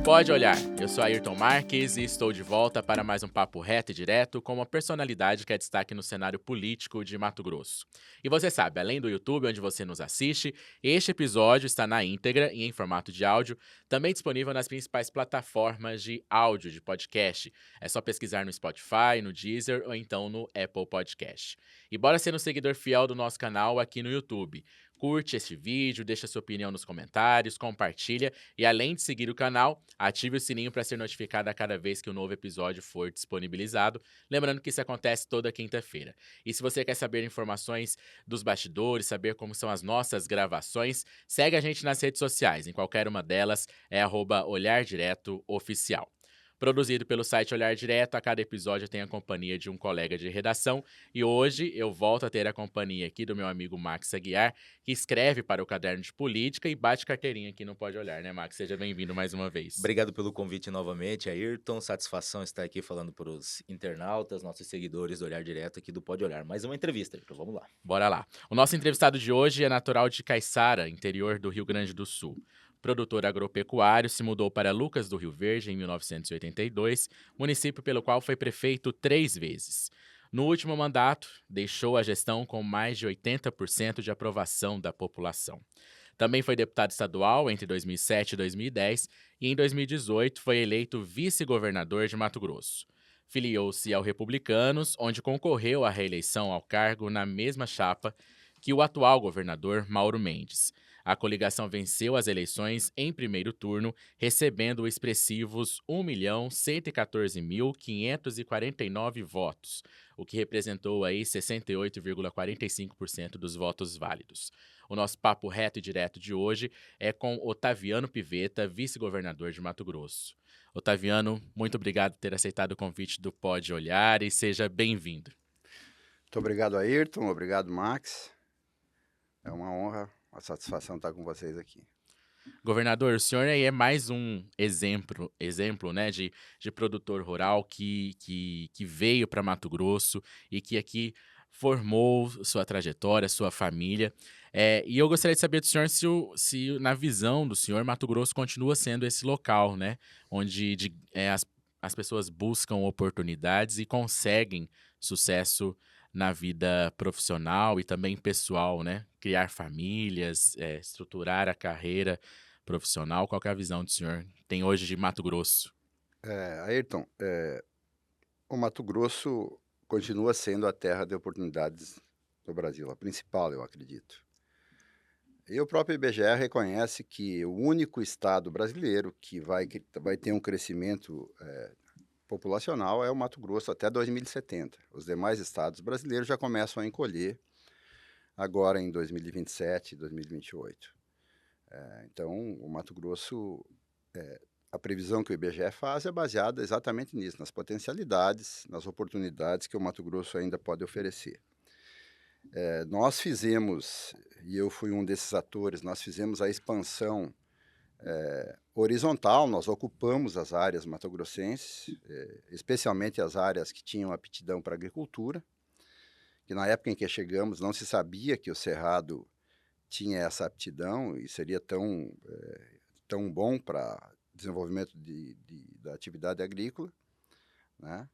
Pode olhar, eu sou Ayrton Marques e estou de volta para mais um papo reto e direto com uma personalidade que é destaque no cenário político de Mato Grosso. E você sabe, além do YouTube onde você nos assiste, este episódio está na íntegra e em formato de áudio, também disponível nas principais plataformas de áudio de podcast. É só pesquisar no Spotify, no Deezer ou então no Apple Podcast. E bora ser um seguidor fiel do nosso canal aqui no YouTube. Curte esse vídeo, deixa sua opinião nos comentários, compartilha e além de seguir o canal, ative o sininho para ser notificado a cada vez que um novo episódio for disponibilizado. Lembrando que isso acontece toda quinta-feira. E se você quer saber informações dos bastidores, saber como são as nossas gravações, segue a gente nas redes sociais. Em qualquer uma delas é @olhardiretoOficial. Produzido pelo site Olhar Direto, a cada episódio tem a companhia de um colega de redação e hoje eu volto a ter a companhia aqui do meu amigo Max Aguiar, que escreve para o Caderno de Política e bate carteirinha aqui no Pode Olhar, né, Max? Seja bem-vindo mais uma vez. Obrigado pelo convite novamente, Ayrton. Satisfação estar aqui falando para os internautas, nossos seguidores do Olhar Direto aqui do Pode Olhar. Mais uma entrevista, Ayrton. Vamos lá. Bora lá. O nosso entrevistado de hoje é natural de Caiçara, interior do Rio Grande do Sul. Produtor agropecuário, se mudou para Lucas do Rio Verde em 1982, município pelo qual foi prefeito 3 vezes. No último mandato, deixou a gestão com mais de 80% de aprovação da população. Também foi deputado estadual entre 2007 e 2010 e em 2018 foi eleito vice-governador de Mato Grosso. Filiou-se ao Republicanos, onde concorreu à reeleição ao cargo na mesma chapa que o atual governador Mauro Mendes. A coligação venceu as eleições em primeiro turno, recebendo expressivos 1.114.549 votos, o que representou aí 68,45% dos votos válidos. O nosso papo reto e direto de hoje é com Otaviano Pivetta, vice-governador de Mato Grosso. Otaviano, muito obrigado por ter aceitado o convite do Pode Olhar e seja bem-vindo. Muito obrigado, Ayrton. Obrigado, Max. É uma honra, uma satisfação estar com vocês aqui. Governador, o senhor aí é mais um exemplo, né, de produtor rural que veio para Mato Grosso e que aqui formou sua trajetória, sua família. E eu gostaria de saber do senhor se na visão do senhor, Mato Grosso continua sendo esse local, né, onde as pessoas buscam oportunidades e conseguem sucesso na vida profissional e também pessoal, né? Criar famílias, estruturar a carreira profissional. Qual que é a visão do senhor tem hoje de Mato Grosso? Ayrton, o Mato Grosso continua sendo a terra de oportunidades do Brasil, a principal, eu acredito. E o próprio IBGE reconhece que o único estado brasileiro que vai ter um crescimento populacional é o Mato Grosso até 2070. Os demais estados brasileiros já começam a encolher agora em 2027, 2028. Então, o Mato Grosso, a previsão que o IBGE faz é baseada exatamente nisso, nas potencialidades, nas oportunidades que o Mato Grosso ainda pode oferecer. Nós fizemos, e eu fui um desses atores, nós fizemos a expansão horizontal, nós ocupamos as áreas matogrossenses, especialmente as áreas que tinham aptidão para agricultura, que na época em que chegamos não se sabia que o Cerrado tinha essa aptidão e seria tão bom para desenvolvimento da atividade agrícola, né?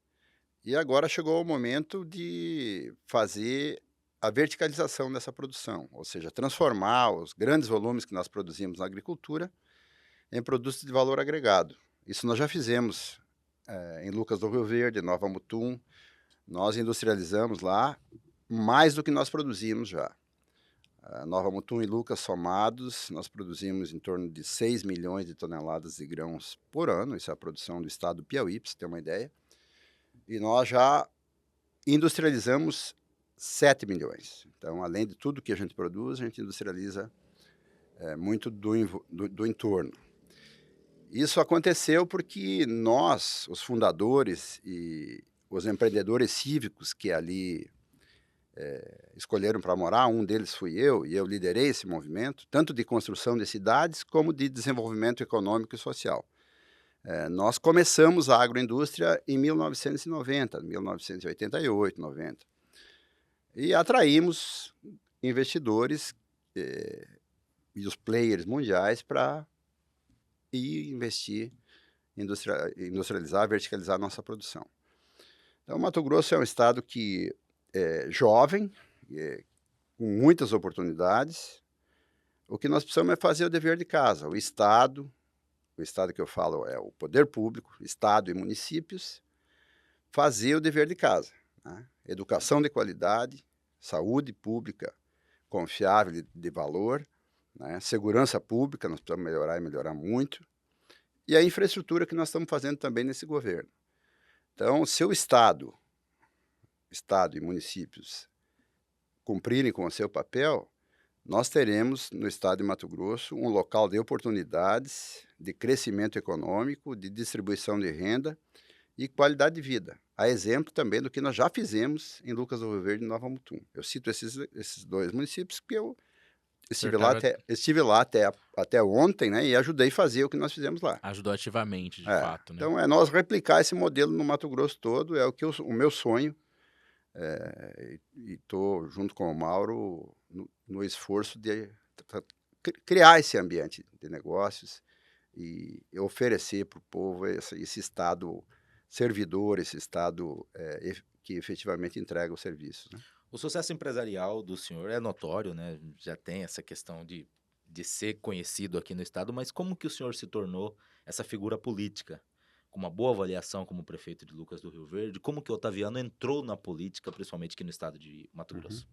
E agora chegou o momento de fazer a verticalização dessa produção, ou seja, transformar os grandes volumes que nós produzimos na agricultura em produtos de valor agregado. Isso nós já fizemos em Lucas do Rio Verde, Nova Mutum. Nós industrializamos lá mais do que nós produzimos já. Nova Mutum e Lucas somados, nós produzimos em torno de 6 milhões de toneladas de grãos por ano. Isso é a produção do estado do Piauí, para você ter uma ideia. E nós já industrializamos 7 milhões. Então, além de tudo que a gente produz, a gente industrializa muito do entorno. Isso aconteceu porque nós, os fundadores e os empreendedores cívicos que ali escolheram para morar, um deles fui eu, e eu liderei esse movimento, tanto de construção de cidades como de desenvolvimento econômico e social. Nós começamos a agroindústria em 1990, 1988, 90. E atraímos investidores e os players mundiais para ir investir industrializar, verticalizar a nossa produção. Então, Mato Grosso é um estado que é jovem, com muitas oportunidades. O que nós precisamos é fazer o dever de casa. O estado que eu falo é o poder público, estado e municípios, fazer o dever de casa, né? Educação de qualidade, saúde pública confiável e de valor, né? Segurança pública, nós precisamos melhorar e melhorar muito, e a infraestrutura que nós estamos fazendo também nesse governo. Então, se o Estado e municípios cumprirem com o seu papel, nós teremos no estado de Mato Grosso um local de oportunidades, de crescimento econômico, de distribuição de renda e qualidade de vida. A exemplo também do que nós já fizemos em Lucas do Rio Verde e Nova Mutum. Eu cito esses dois municípios porque eu estive lá até ontem, né, e ajudei a fazer o que nós fizemos lá. Ajudou ativamente, de fato, né? Então, nós replicar esse modelo no Mato Grosso todo, é o meu sonho, e estou junto com o Mauro no esforço de criar esse ambiente de negócios e oferecer para o povo esse estado servidor, esse estado que efetivamente entrega os serviços, né? O sucesso empresarial do senhor é notório, né? Já tem essa questão de ser conhecido aqui no estado, mas como que o senhor se tornou essa figura política? Com uma boa avaliação como prefeito de Lucas do Rio Verde, como que o Otaviano entrou na política, principalmente aqui no estado de Mato Grosso?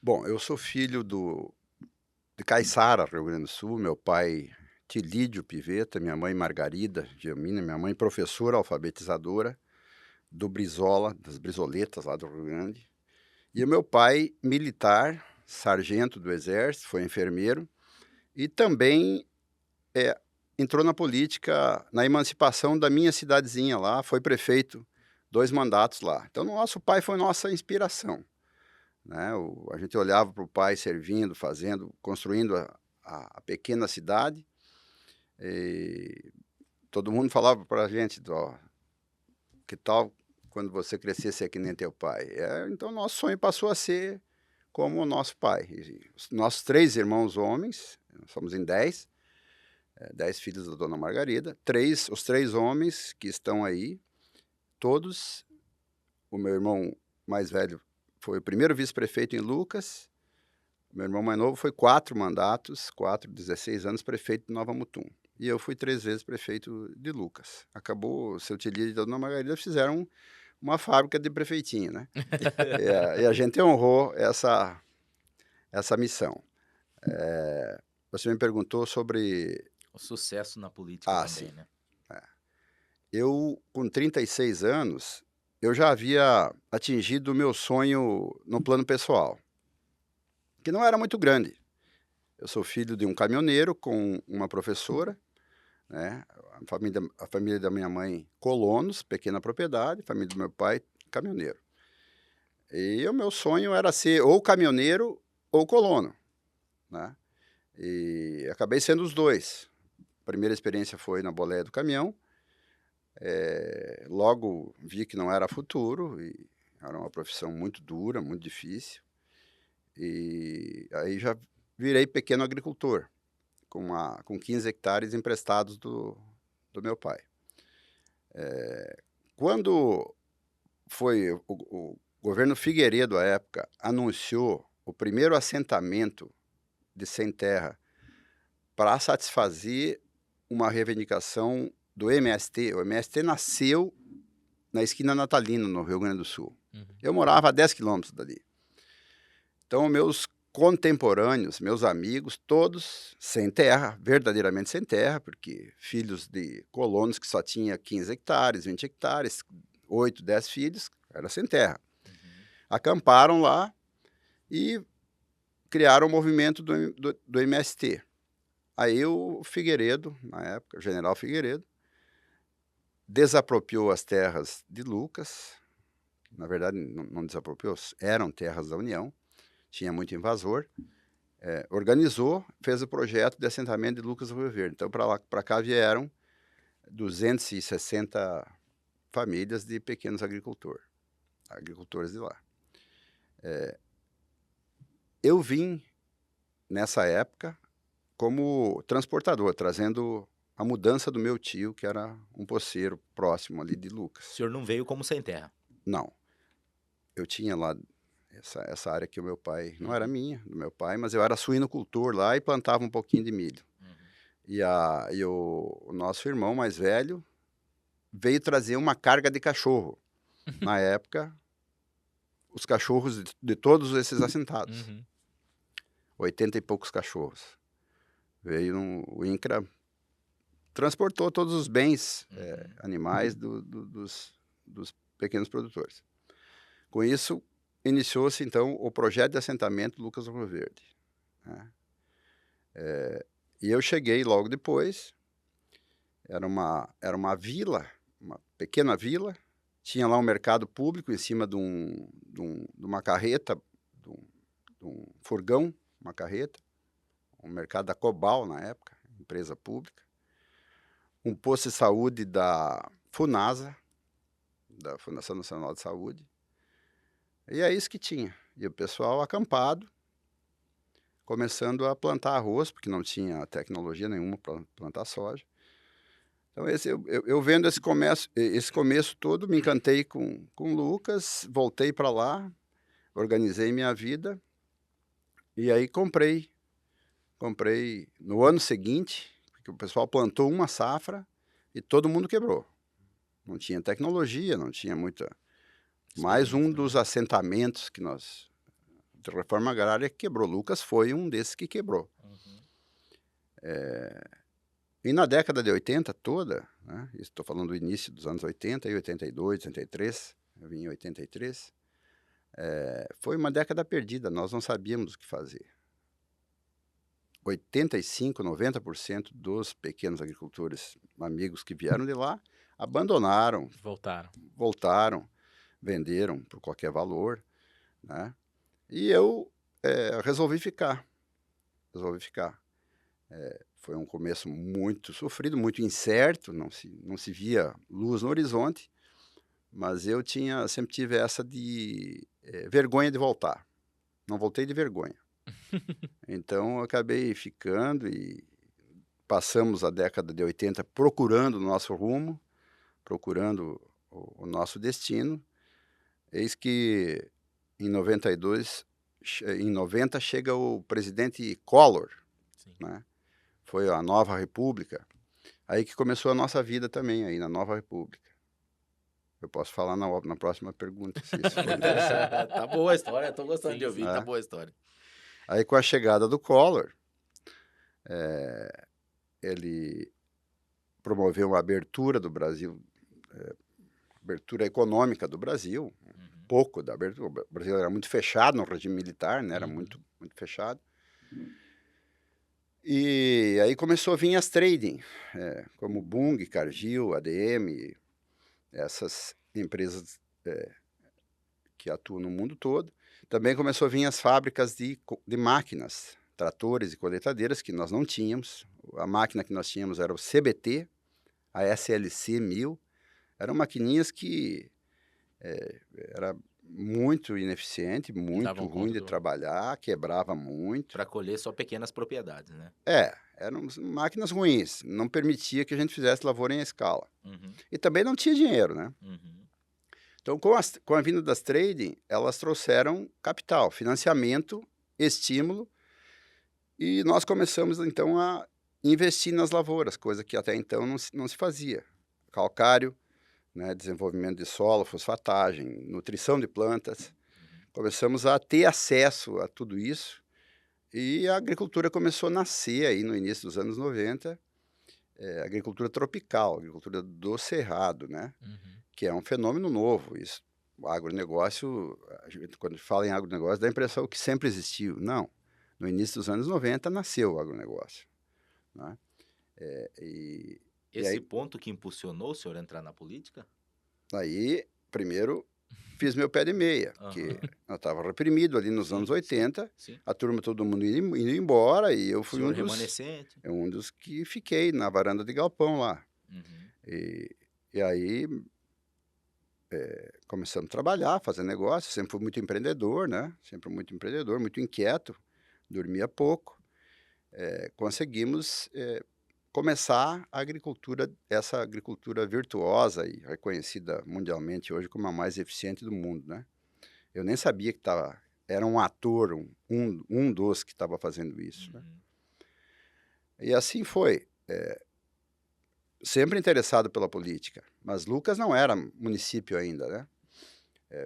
Bom, eu sou filho de Caiçara, Rio Grande do Sul. Meu pai, Tilídio Piveta, minha mãe, Margarida Giamina, minha mãe, professora alfabetizadora do Brizola, das Brizoletas lá do Rio Grande. E o meu pai, militar, sargento do Exército, foi enfermeiro e também entrou na política na emancipação da minha cidadezinha lá, foi prefeito 2 mandatos lá. Então, nosso pai foi nossa inspiração, né? A gente olhava para o pai servindo, fazendo, construindo a pequena cidade, e todo mundo falava para a gente, ó, que tal quando você crescer ser que nem teu pai? Então, nosso sonho passou a ser como o nosso pai. E os nossos 3 irmãos homens, nós somos em 10 filhos da dona Margarida, os 3 homens que estão aí, todos, o meu irmão mais velho foi o primeiro vice-prefeito em Lucas, meu irmão mais novo foi 4 mandatos, 16 anos, prefeito de Nova Mutum. E eu fui 3 vezes prefeito de Lucas. Acabou, o seu Tilídio e a dona Margarida fizeram uma fábrica de prefeitinho, né? E a gente honrou essa missão. Você me perguntou sobre... O sucesso na política também, sim, né? Eu, com 36 anos, eu já havia atingido o meu sonho no plano pessoal, que não era muito grande. Eu sou filho de um caminhoneiro com uma professora, né? A família da minha mãe, colonos, pequena propriedade, a família do meu pai, caminhoneiro. E o meu sonho era ser ou caminhoneiro ou colono, né? E acabei sendo os 2. A primeira experiência foi na boleia do caminhão. Logo vi que não era futuro, e era uma profissão muito dura, muito difícil. E aí já virei pequeno agricultor, com 15 hectares emprestados do meu pai. Quando foi o governo Figueiredo, à época, anunciou o primeiro assentamento de sem terra para satisfazer uma reivindicação do MST. O MST nasceu na esquina Natalino, no Rio Grande do Sul. Eu morava a 10 quilômetros dali. Então, meus contemporâneos, meus amigos, todos sem terra, verdadeiramente sem terra, porque filhos de colonos que só tinha 15 hectares, 20 hectares, 8, 10 filhos, era sem terra. Acamparam lá e criaram o movimento do MST. Aí o Figueiredo, na época, o general Figueiredo, desapropriou as terras de Lucas. Na verdade, não desapropriou, eram terras da União, tinha muito invasor. Organizou, fez o projeto de assentamento de Lucas do Rio Verde. Então, para cá vieram 260 famílias de pequenos agricultores de lá. Eu vim, nessa época, como transportador, trazendo a mudança do meu tio, que era um poceiro próximo ali de O Lucas. senhor não veio como sem terra. Não, eu tinha lá essa área que o meu pai, não era minha, do meu pai, mas eu era suinocultor lá e plantava um pouquinho de milho. Uhum. E o nosso irmão mais velho veio trazer uma carga de cachorro. Na época, os cachorros de todos esses assentados. Uhum. 80 e poucos cachorros. O INCRA transportou todos os bens animais dos pequenos produtores. Com isso, iniciou-se, então, o projeto de assentamento Lucas do Rio Verde. Né? E eu cheguei logo depois, era uma vila, uma pequena vila, tinha lá um mercado público em cima de uma carreta, de um furgão, uma carreta, um mercado da Cobal na época, empresa pública, um posto de saúde da FUNASA, da Fundação Nacional de Saúde, e é isso que tinha. E o pessoal acampado, começando a plantar arroz, porque não tinha tecnologia nenhuma para plantar soja. Então, eu vendo esse começo todo, me encantei com o Lucas, voltei para lá, organizei minha vida, e aí comprei no ano seguinte, porque o pessoal plantou uma safra e todo mundo quebrou. Não tinha tecnologia, não tinha muita... Mais um dos assentamentos que nós, de reforma agrária, que quebrou. Lucas foi um desses que quebrou. Uhum. E na década de 80 toda, né, estou falando do início dos anos 80, 82, 83, eu vim em 83, foi uma década perdida, nós não sabíamos o que fazer. 85%, 90% dos pequenos agricultores amigos que vieram de lá abandonaram, voltaram, venderam por qualquer valor, né? E eu resolvi ficar. Foi um começo muito sofrido, muito incerto, não se via luz no horizonte, mas eu sempre tive essa de vergonha de voltar. Não voltei de vergonha. Então, eu acabei ficando e passamos a década de 80 procurando o nosso rumo, procurando o nosso destino. Eis que em 92, em 90 chega o presidente Collor, né? Foi a Nova República, aí que começou a nossa vida também, aí na Nova República. Eu posso falar na próxima pergunta, se isso for interessante. Tá boa a história, tô gostando Sim, de ouvir, sim. tá boa a história. Aí com a chegada do Collor, ele promoveu uma abertura do Brasil, abertura econômica do Brasil, Uhum. pouco da abertura. O Brasil era muito fechado no regime militar, né? Era Uhum. muito fechado. E aí começou a vir as trading, como Bunge, Cargill, ADM, essas empresas que atuam no mundo todo. Também começou a vir as fábricas de máquinas, tratores e coletadeiras, que nós não tínhamos. A máquina que nós tínhamos era o CBT, a SLC 1000. Eram maquininhas que era muito ineficiente, muito Davam ruim conta de do... trabalhar, quebrava muito. Para colher só pequenas propriedades, né? Eram máquinas ruins, não permitia que a gente fizesse lavoura em escala. Uhum. E também não tinha dinheiro, né? Uhum. Então, com a vinda das trading, elas trouxeram capital, financiamento, estímulo, e nós começamos, então, a investir nas lavouras, coisa que até então não se fazia. Calcário, né, desenvolvimento de solo, fosfatagem, nutrição de plantas. Começamos a ter acesso a tudo isso, e a agricultura começou a nascer aí no início dos anos 90, agricultura tropical, agricultura do cerrado, né? Uhum. Que é um fenômeno novo. Isso, o agronegócio, quando fala em agronegócio, dá a impressão que sempre existiu. Não. No início dos anos 90 nasceu o agronegócio. Né? Esse aí, ponto que impulsionou o senhor a entrar na política? Aí, primeiro, fiz meu pé de meia, porque eu estava reprimido ali nos anos 80, Sim. a turma, todo mundo indo embora, e eu fui Senhor remanescente. um dos que fiquei na varanda de galpão lá. Uhum. E aí começamos a trabalhar, fazer negócio, sempre fui muito empreendedor, né? Sempre muito empreendedor, muito inquieto, dormia pouco. Conseguimos começar a agricultura, essa agricultura virtuosa e reconhecida mundialmente hoje como a mais eficiente do mundo, né. Eu nem sabia que estava era um ator, um dos que estava fazendo isso, né. Uhum. E assim foi, sempre interessado pela política, mas Lucas não era município ainda, né.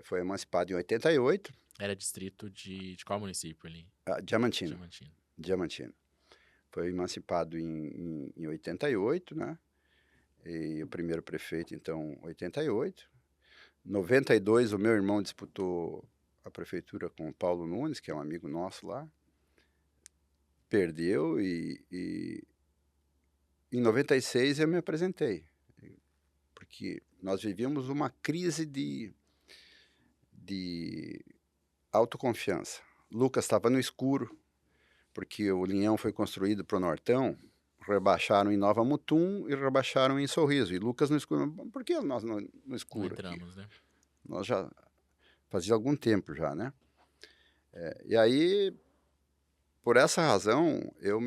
Foi emancipado em 88, Era distrito de qual município ali? Diamantino, Diamantino. Diamantino. Foi emancipado em 88, né, e o primeiro prefeito então 88. 92 o meu irmão disputou a prefeitura com o Paulo Nunes, que é um amigo nosso lá, perdeu e em 96 eu me apresentei, porque nós vivíamos uma crise de autoconfiança. Lucas estava no escuro, porque o Linhão foi construído para o Nortão, rebaixaram em Nova Mutum e rebaixaram em Sorriso, e Lucas no escuro. Por que nós no Não escuro aqui? entramos, né? Nós já fazia algum tempo já, né. E aí, por essa razão, eu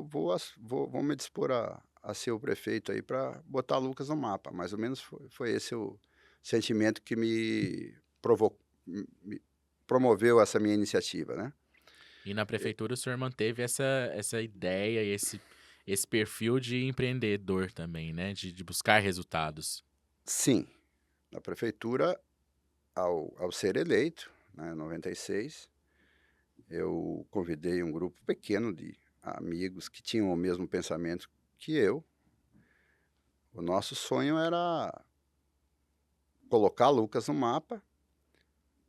vou me dispor a ser o prefeito aí para botar Lucas no mapa, mais ou menos foi esse o sentimento que me promoveu essa minha iniciativa, né. E na prefeitura o senhor manteve essa ideia e esse perfil de empreendedor também, né, de buscar resultados. Sim, na prefeitura, ao ser eleito, né, em 96, eu convidei um grupo pequeno de amigos que tinham o mesmo pensamento que eu. O nosso sonho era colocar Lucas no mapa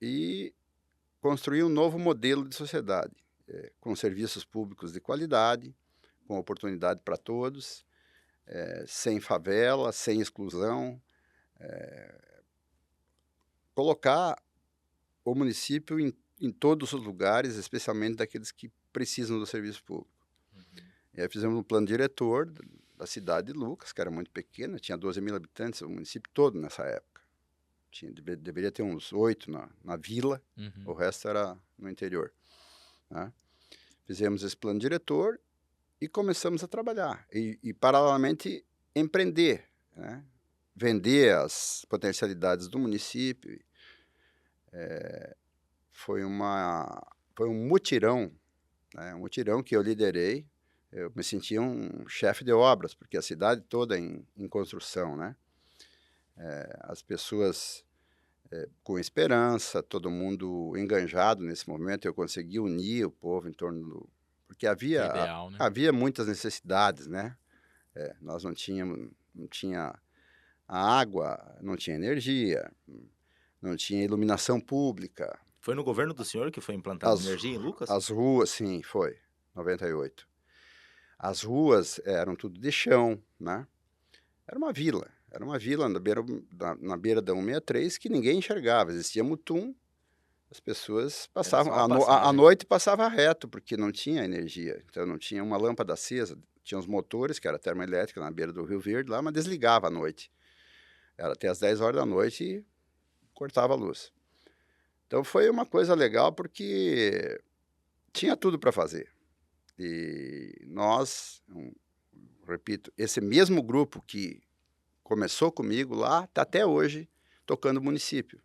e construir um novo modelo de sociedade, com serviços públicos de qualidade, com oportunidade para todos, sem favela, sem exclusão, colocar o município em todos os lugares, especialmente daqueles que precisam do serviço público. Uhum. E aí fizemos um plano diretor da cidade de Lucas, que era muito pequena, tinha 12.000 habitantes, o município todo nessa época. Deveria ter uns 8 na vila, o Uhum. resto era no interior, né. Fizemos esse plano diretor e começamos a trabalhar e paralelamente empreender, né, vender as potencialidades do município. Foi uma foi um mutirão, né, um mutirão que eu liderei. Eu me sentia um chefe de obras, porque a cidade toda em construção, né. As pessoas, com esperança, todo mundo enganjado nesse momento, eu consegui unir o povo em torno do porque Do ideal, né? havia muitas necessidades, né. Nós não tinha a água, não tinha energia, não tinha iluminação pública, Foi no governo do senhor que foi implantada as energia em Lucas? as ruas sim, foi, 98. As ruas eram tudo de chão, né. Era uma vila na beira da 163 que ninguém enxergava, existia Mutum, as pessoas Era passavam só uma a passagem. noite passava reto, porque não tinha energia, então não tinha uma lâmpada acesa, tinha os motores, que era termoelétrica na beira do Rio Verde lá, mas desligava à noite. Era até às 10 horas da noite e cortava a luz. Então foi uma coisa legal, porque tinha tudo para fazer. E nós, repito, esse mesmo grupo que começou comigo lá, está até hoje tocando o município,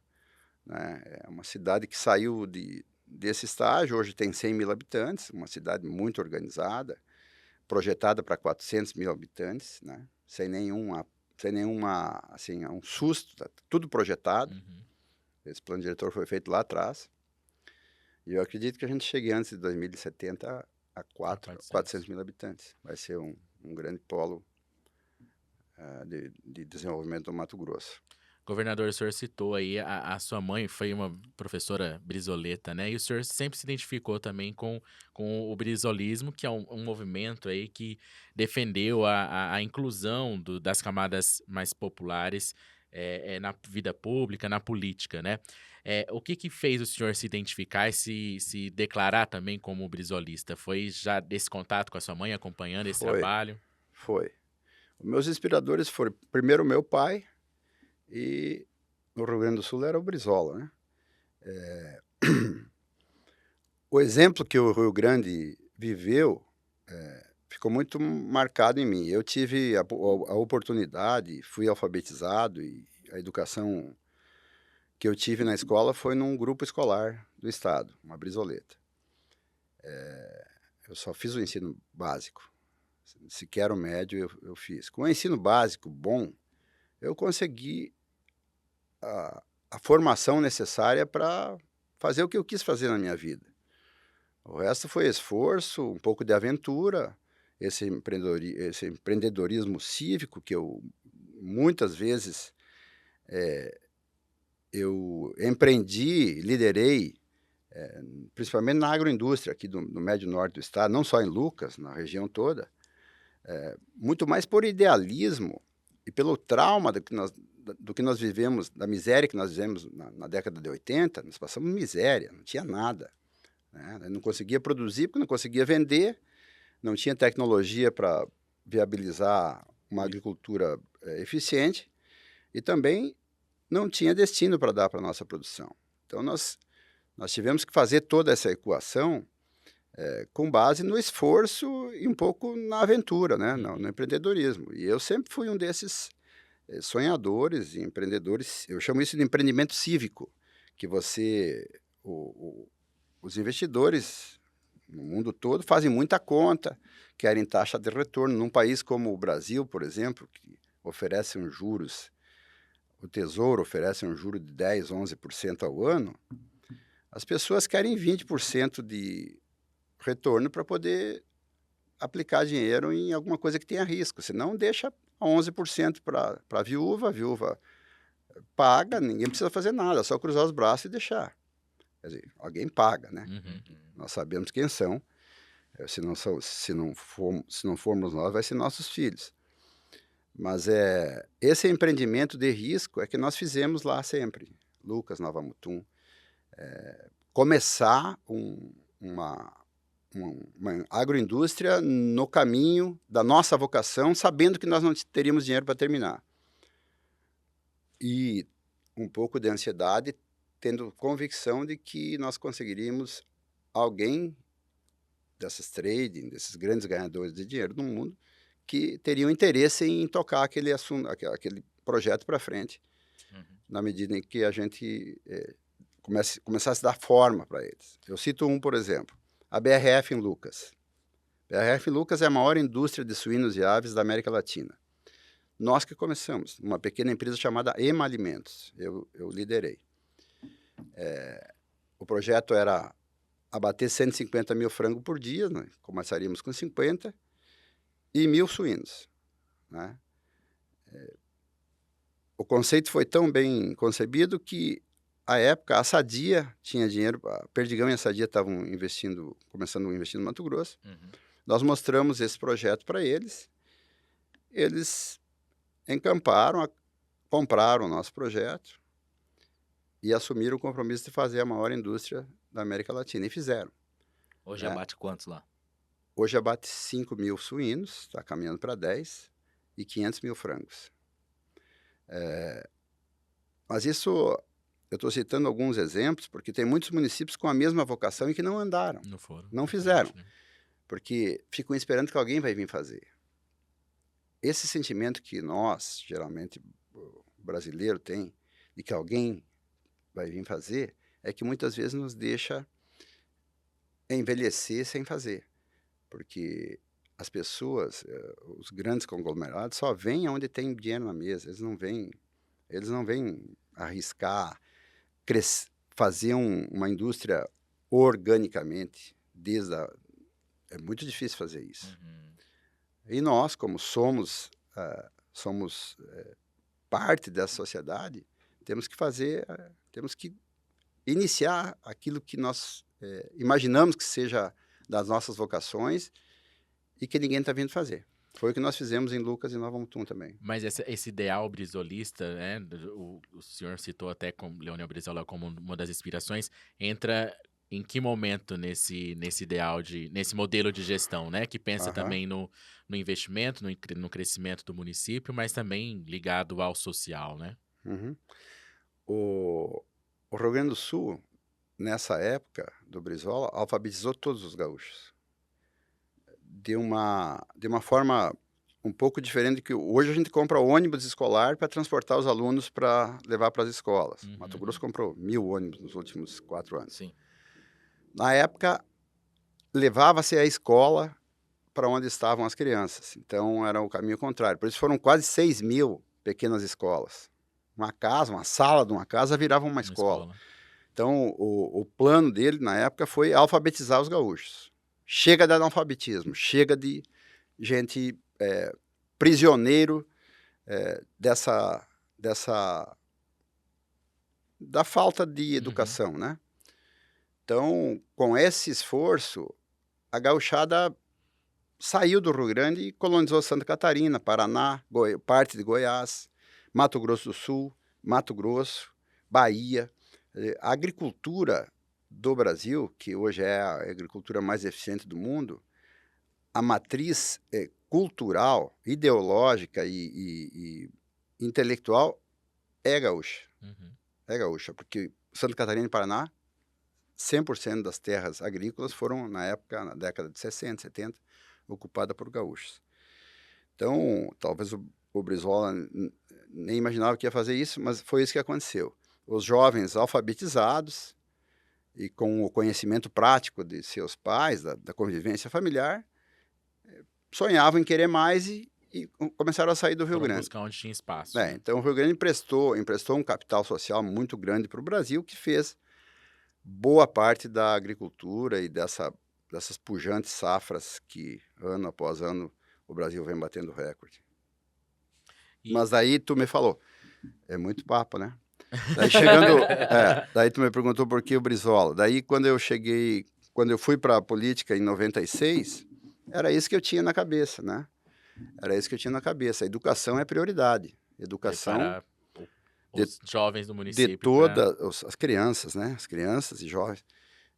né. É uma cidade que saiu desse estágio, hoje tem 100.000 habitantes, uma cidade muito organizada, projetada para 400.000 habitantes, né, sem nenhuma, assim, um susto, tá tudo projetado. Uhum. Esse plano diretor foi feito lá atrás, e eu acredito que a gente chegue antes de 2070 a A 400 400. mil habitantes. Vai ser um grande polo, de desenvolvimento do Mato Grosso. Governador, o senhor citou aí a sua mãe foi uma professora brisoleta, né? E o senhor sempre se identificou também com o brisolismo, que é um movimento aí que defendeu a inclusão das camadas mais populares na vida pública, na política, né? O que fez o senhor se identificar e se declarar também como brisolista? Foi já desse contato com a sua mãe, acompanhando esse Foi, trabalho? foi. Os meus inspiradores foram primeiro meu pai, e no Rio Grande do Sul era o Brizola, né. O exemplo que o Rio Grande viveu, ficou muito marcado em mim. Eu tive a oportunidade, fui alfabetizado e a educação que eu tive na escola foi num grupo escolar do estado, uma Brizoleta. Eu só fiz o ensino básico, sequer o médio eu fiz. Com o ensino básico bom, eu consegui a formação necessária para fazer o que eu quis fazer na minha vida. O resto foi esforço, um pouco de aventura, esse empreendedorismo cívico que eu muitas vezes eu empreendi, liderei, principalmente na agroindústria aqui do médio norte do estado, não só em Lucas, na região toda, muito mais por idealismo e pelo trauma do que nós vivemos, da miséria que nós vivemos na década de 80, nós passamos miséria, não tinha nada. Né? Não conseguia produzir porque não conseguia vender, não tinha tecnologia para viabilizar uma agricultura eficiente e também não tinha destino para dar para a nossa produção. Então, nós tivemos que fazer toda essa equação com base no esforço e um pouco na aventura, né? No empreendedorismo. E eu sempre fui um desses sonhadores e empreendedores, eu chamo isso de empreendimento cívico, que os investidores no mundo todo fazem muita conta, querem taxa de retorno. Num país como o Brasil, por exemplo, que oferece uns juros, o Tesouro oferece um juro de 10%, 11% ao ano, as pessoas querem 20% de retorno para poder aplicar dinheiro em alguma coisa que tenha risco, senão deixa 11% para a viúva paga, ninguém precisa fazer nada, é só cruzar os braços e deixar. Quer dizer, alguém paga, né? Nós sabemos quem são, se não formos nós, vai ser nossos filhos. Mas esse empreendimento de risco é que nós fizemos lá sempre, Lucas, Nova Mutum, começar uma agroindústria no caminho da nossa vocação, sabendo que nós não teríamos dinheiro para terminar. E um pouco de ansiedade, tendo convicção de que nós conseguiríamos alguém desses trading, desses grandes ganhadores de dinheiro do mundo, que teriam interesse em tocar aquele assunto, aquele projeto para frente, na medida em que a gente começasse a dar forma para eles. Eu cito por exemplo, a BRF em Lucas. BRF em Lucas é a maior indústria de suínos e aves da América Latina. Nós que começamos, uma pequena empresa chamada Ema Alimentos, eu liderei. O projeto era abater 150 mil frangos por dia, né? Começaríamos com 50, e 1.000 suínos. Né? O conceito foi tão bem concebido que, à época, a Sadia tinha dinheiro, a Perdigão e a Sadia estavam começando a investir no Mato Grosso. Nós mostramos esse projeto para eles encamparam, compraram o nosso projeto e assumiram o compromisso de fazer a maior indústria da América Latina, e fizeram. Hoje abate quantos lá? Hoje abate 5.000 suínos, está caminhando para 10, e 500 mil frangos. Mas isso, eu estou citando alguns exemplos, porque tem muitos municípios com a mesma vocação e que não andaram, não fizeram, porque ficam esperando que alguém vai vir fazer. Esse sentimento que nós, geralmente, o brasileiro tem, de que alguém vai vir fazer, é que muitas vezes nos deixa envelhecer sem fazer. Porque as pessoas, os grandes conglomerados, só vêm onde tem dinheiro na mesa. Eles não vêm arriscar, fazer uma indústria organicamente. É muito difícil fazer isso. E nós, como somos parte dessa sociedade, temos que iniciar aquilo que nós imaginamos que seja das nossas vocações e que ninguém está vindo fazer. Foi o que nós fizemos em Lucas e Nova Mutum também. Mas esse ideal brizolista, né, o senhor citou até com Leonel Brizola como uma das inspirações, entra em que momento nesse ideal, nesse modelo de gestão, né, que pensa também no investimento, no crescimento do município, mas também ligado ao social, né? O Rio Grande do Sul, nessa época do Brizola, alfabetizou todos os gaúchos. de uma forma um pouco diferente que hoje a gente compra ônibus escolar para transportar os alunos para levar para as escolas. Mato Grosso comprou 1.000 ônibus nos últimos 4 anos. Sim. Na época, levava-se a escola para onde estavam as crianças. Então, era o caminho contrário. Por isso foram quase 6.000 pequenas escolas. Uma casa, uma sala de uma casa virava uma Uma escola. escola. Então, o plano dele, na época, foi alfabetizar os gaúchos. Chega de analfabetismo, chega de gente prisioneiro da falta de educação, né? Então, com esse esforço, a gauchada saiu do Rio Grande e colonizou Santa Catarina, Paraná, parte de Goiás, Mato Grosso do Sul, Mato Grosso, Bahia. A agricultura do Brasil, que hoje é a agricultura mais eficiente do mundo, a matriz cultural, ideológica e intelectual é gaúcha. É gaúcha, porque Santa Catarina e Paraná, 100% das terras agrícolas foram, na época, na década de 60, 70, ocupada por gaúchos. Então, talvez o Brizola nem imaginava que ia fazer isso, mas foi isso que aconteceu. Os jovens alfabetizados e com o conhecimento prático de seus pais, da convivência familiar, sonhavam em querer mais e começaram a sair do Rio Foram Grande. buscar onde tinha espaço. Né? Então, o Rio Grande emprestou um capital social muito grande para o Brasil, que fez boa parte da agricultura e dessas pujantes safras que, ano após ano, o Brasil vem batendo recorde. Mas daí tu me falou, é muito papo, né? Daí daí tu me perguntou por que o Brizola. Daí quando eu fui para a política em 96, era isso que eu tinha na cabeça, né? Era isso que eu tinha na cabeça. A educação é prioridade. Educação para os jovens do de município. todas as crianças, né? As crianças e jovens,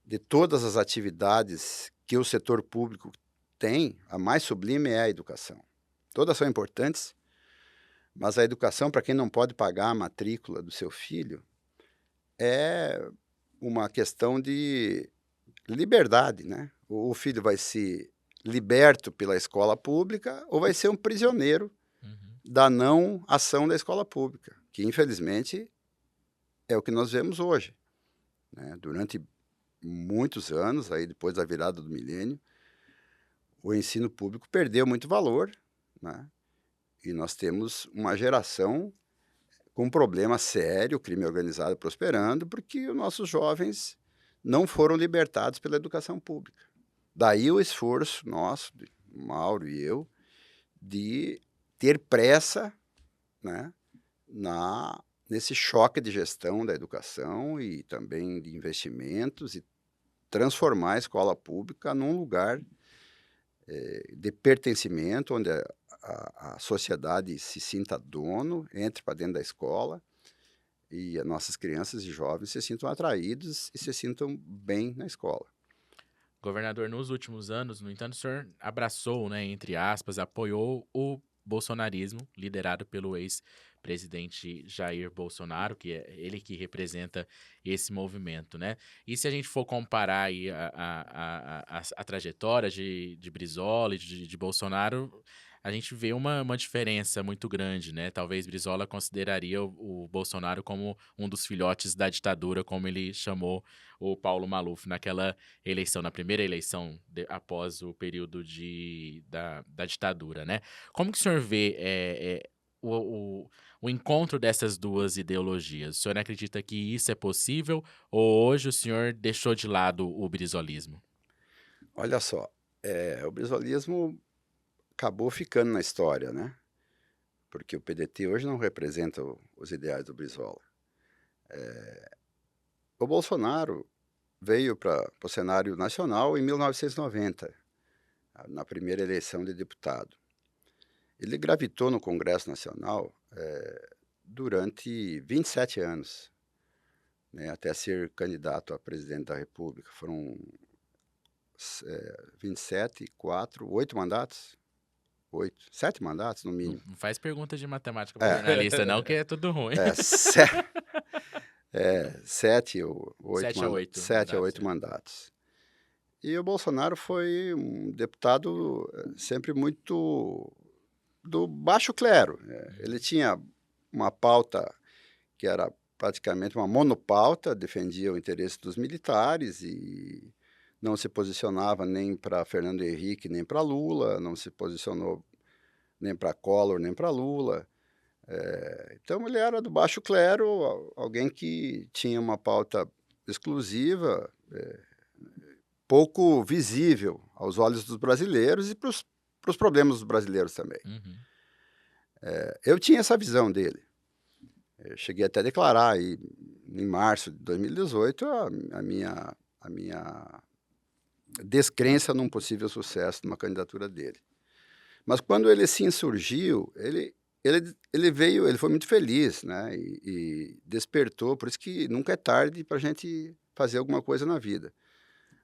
de todas as atividades que o setor público tem, a mais sublime é a educação. Todas são importantes, mas a educação, para quem não pode pagar a matrícula do seu filho, é uma questão de liberdade, né? O filho vai ser liberto pela escola pública ou vai ser um prisioneiro da não ação da escola pública, que infelizmente é o que nós vemos hoje, né? Durante muitos anos, aí depois da virada do milênio, o ensino público perdeu muito valor, né? E nós temos uma geração com um problema sério, crime organizado prosperando, porque os nossos jovens não foram libertados pela educação pública. Daí o esforço nosso, Mauro e eu, de ter pressa, né, nesse choque de gestão da educação e também de investimentos e transformar a escola pública num lugar de pertencimento, onde a sociedade se sinta dono, entre para dentro da escola e as nossas crianças e jovens se sintam atraídos e se sintam bem na escola. Governador, nos últimos anos, no entanto, o senhor abraçou, né, entre aspas, apoiou o bolsonarismo, liderado pelo ex-presidente Jair Bolsonaro, que é ele que representa esse movimento, né? E se a gente for comparar aí a trajetória de Brizola e de Bolsonaro, a gente vê uma diferença muito grande, né? Talvez Brizola consideraria o Bolsonaro como um dos filhotes da ditadura, como ele chamou o Paulo Maluf naquela eleição, na primeira eleição após o período da ditadura, né? Como que o senhor vê o encontro dessas duas ideologias? O senhor acredita que isso é possível ou hoje o senhor deixou de lado o brizolismo? Olha só, o brizolismo acabou ficando na história, né? Porque o PDT hoje não representa os ideais do Brizola. O Bolsonaro veio para o cenário nacional em 1990, na primeira eleição de deputado. Ele gravitou no Congresso Nacional durante 27 anos, né, até ser candidato a presidente da República. Foram 27, 4, 8 mandatos? 7 mandatos, no mínimo. Não faz pergunta de matemática para jornalista, não, que é tudo ruim. 7 ou 8 7 a 8 7 a 8 mandatos. E o Bolsonaro foi um deputado sempre muito do baixo clero. Ele tinha uma pauta que era praticamente uma monopauta, defendia o interesse dos militares e não se posicionava nem para Fernando Henrique, nem para Lula, não se posicionou nem para Collor, nem para Lula. Então ele era do baixo clero, alguém que tinha uma pauta exclusiva, pouco visível aos olhos dos brasileiros e para os problemas dos brasileiros também. Uhum. Eu tinha essa visão dele. Eu cheguei até a declarar aí, em março de 2018 a minha descrença num possível sucesso de uma candidatura dele. Mas quando ele se insurgiu, ele foi muito feliz, né? E despertou, por isso que nunca é tarde para a gente fazer alguma coisa na vida.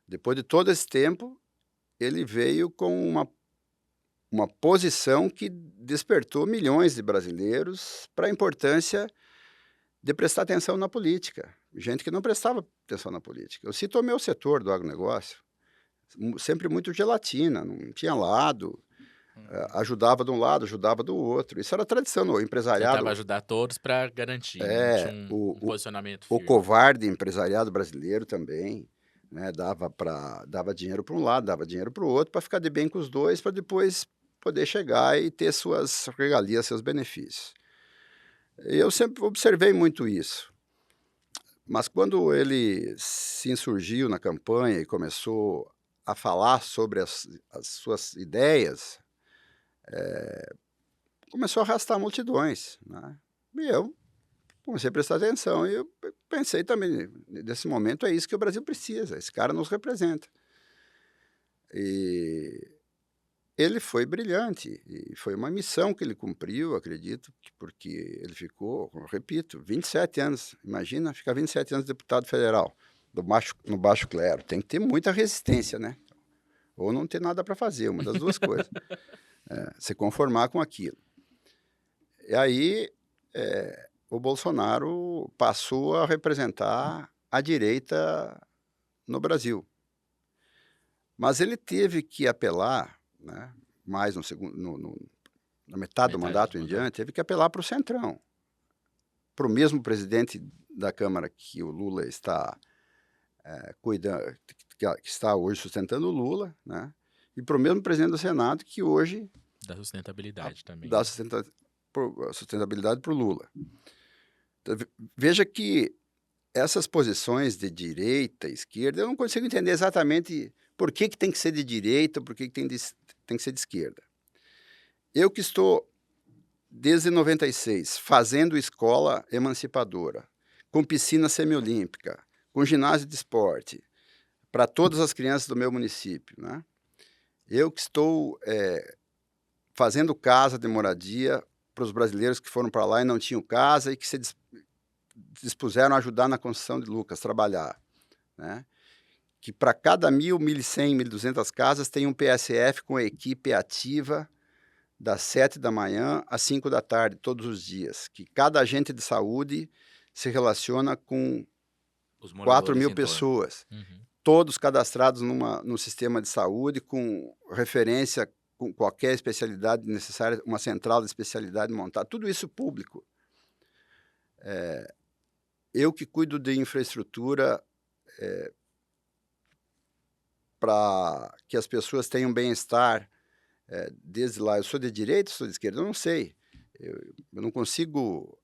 Depois de todo esse tempo, ele veio com uma posição que despertou milhões de brasileiros para a importância de prestar atenção na política. Gente que não prestava atenção na política. Eu cito o meu setor do agronegócio, sempre muito gelatina, não tinha lado, ajudava de um lado, ajudava do outro. Isso era tradição no Tentava empresariado. ajudar todos para garantir, né? Não tinha um O posicionamento o firme. covarde empresariado brasileiro também, né, dava dinheiro para um lado, dava dinheiro para o outro, para ficar de bem com os dois, para depois poder chegar e ter suas regalias, seus benefícios. Eu sempre observei muito isso. Mas quando ele se insurgiu na campanha e começou a falar sobre as suas ideias, começou a arrastar multidões, né? E eu comecei a prestar atenção e eu pensei também, nesse momento é isso que o Brasil precisa, esse cara nos representa. E ele foi brilhante, e foi uma missão que ele cumpriu, acredito, porque ele ficou, repito, 27 anos. Imagina ficar 27 anos deputado federal, no baixo clero. Tem que ter muita resistência, né? Ou não ter nada para fazer, uma das duas coisas. Se conformar com aquilo. E aí, o Bolsonaro passou a representar a direita no Brasil. Mas ele teve que apelar, né, mais na metade do mandato em diante, teve que apelar para o Centrão, para o mesmo presidente da Câmara que o Lula está cuidando, que está hoje sustentando o Lula, né, e para o mesmo presidente do Senado que hoje Da sustentabilidade também. dá sustentabilidade para o Lula. Então, veja que essas posições de direita, esquerda, eu não consigo entender exatamente por que tem que ser de direita, por que tem que ser de esquerda. Eu que estou, desde 96, fazendo escola emancipadora, com piscina semiolímpica, com ginásio de esporte, para todas as crianças do meu município, né? Eu que estou fazendo casa de moradia para os brasileiros que foram para lá e não tinham casa e que se dispuseram a ajudar na construção de Lucas, trabalhar, né? Que para cada 1.000, 1.100, 1.200 casas tem um PSF com a equipe ativa das 7 da manhã às 5 da tarde, todos os dias. Que cada agente de saúde se relaciona com 4.000 pessoas, todos cadastrados no sistema de saúde, com referência com qualquer especialidade necessária, uma central de especialidade montada, tudo isso público. Eu que cuido de infraestrutura para que as pessoas tenham bem-estar, desde lá. Eu sou de direita, sou de esquerda, eu não sei. Eu não consigo...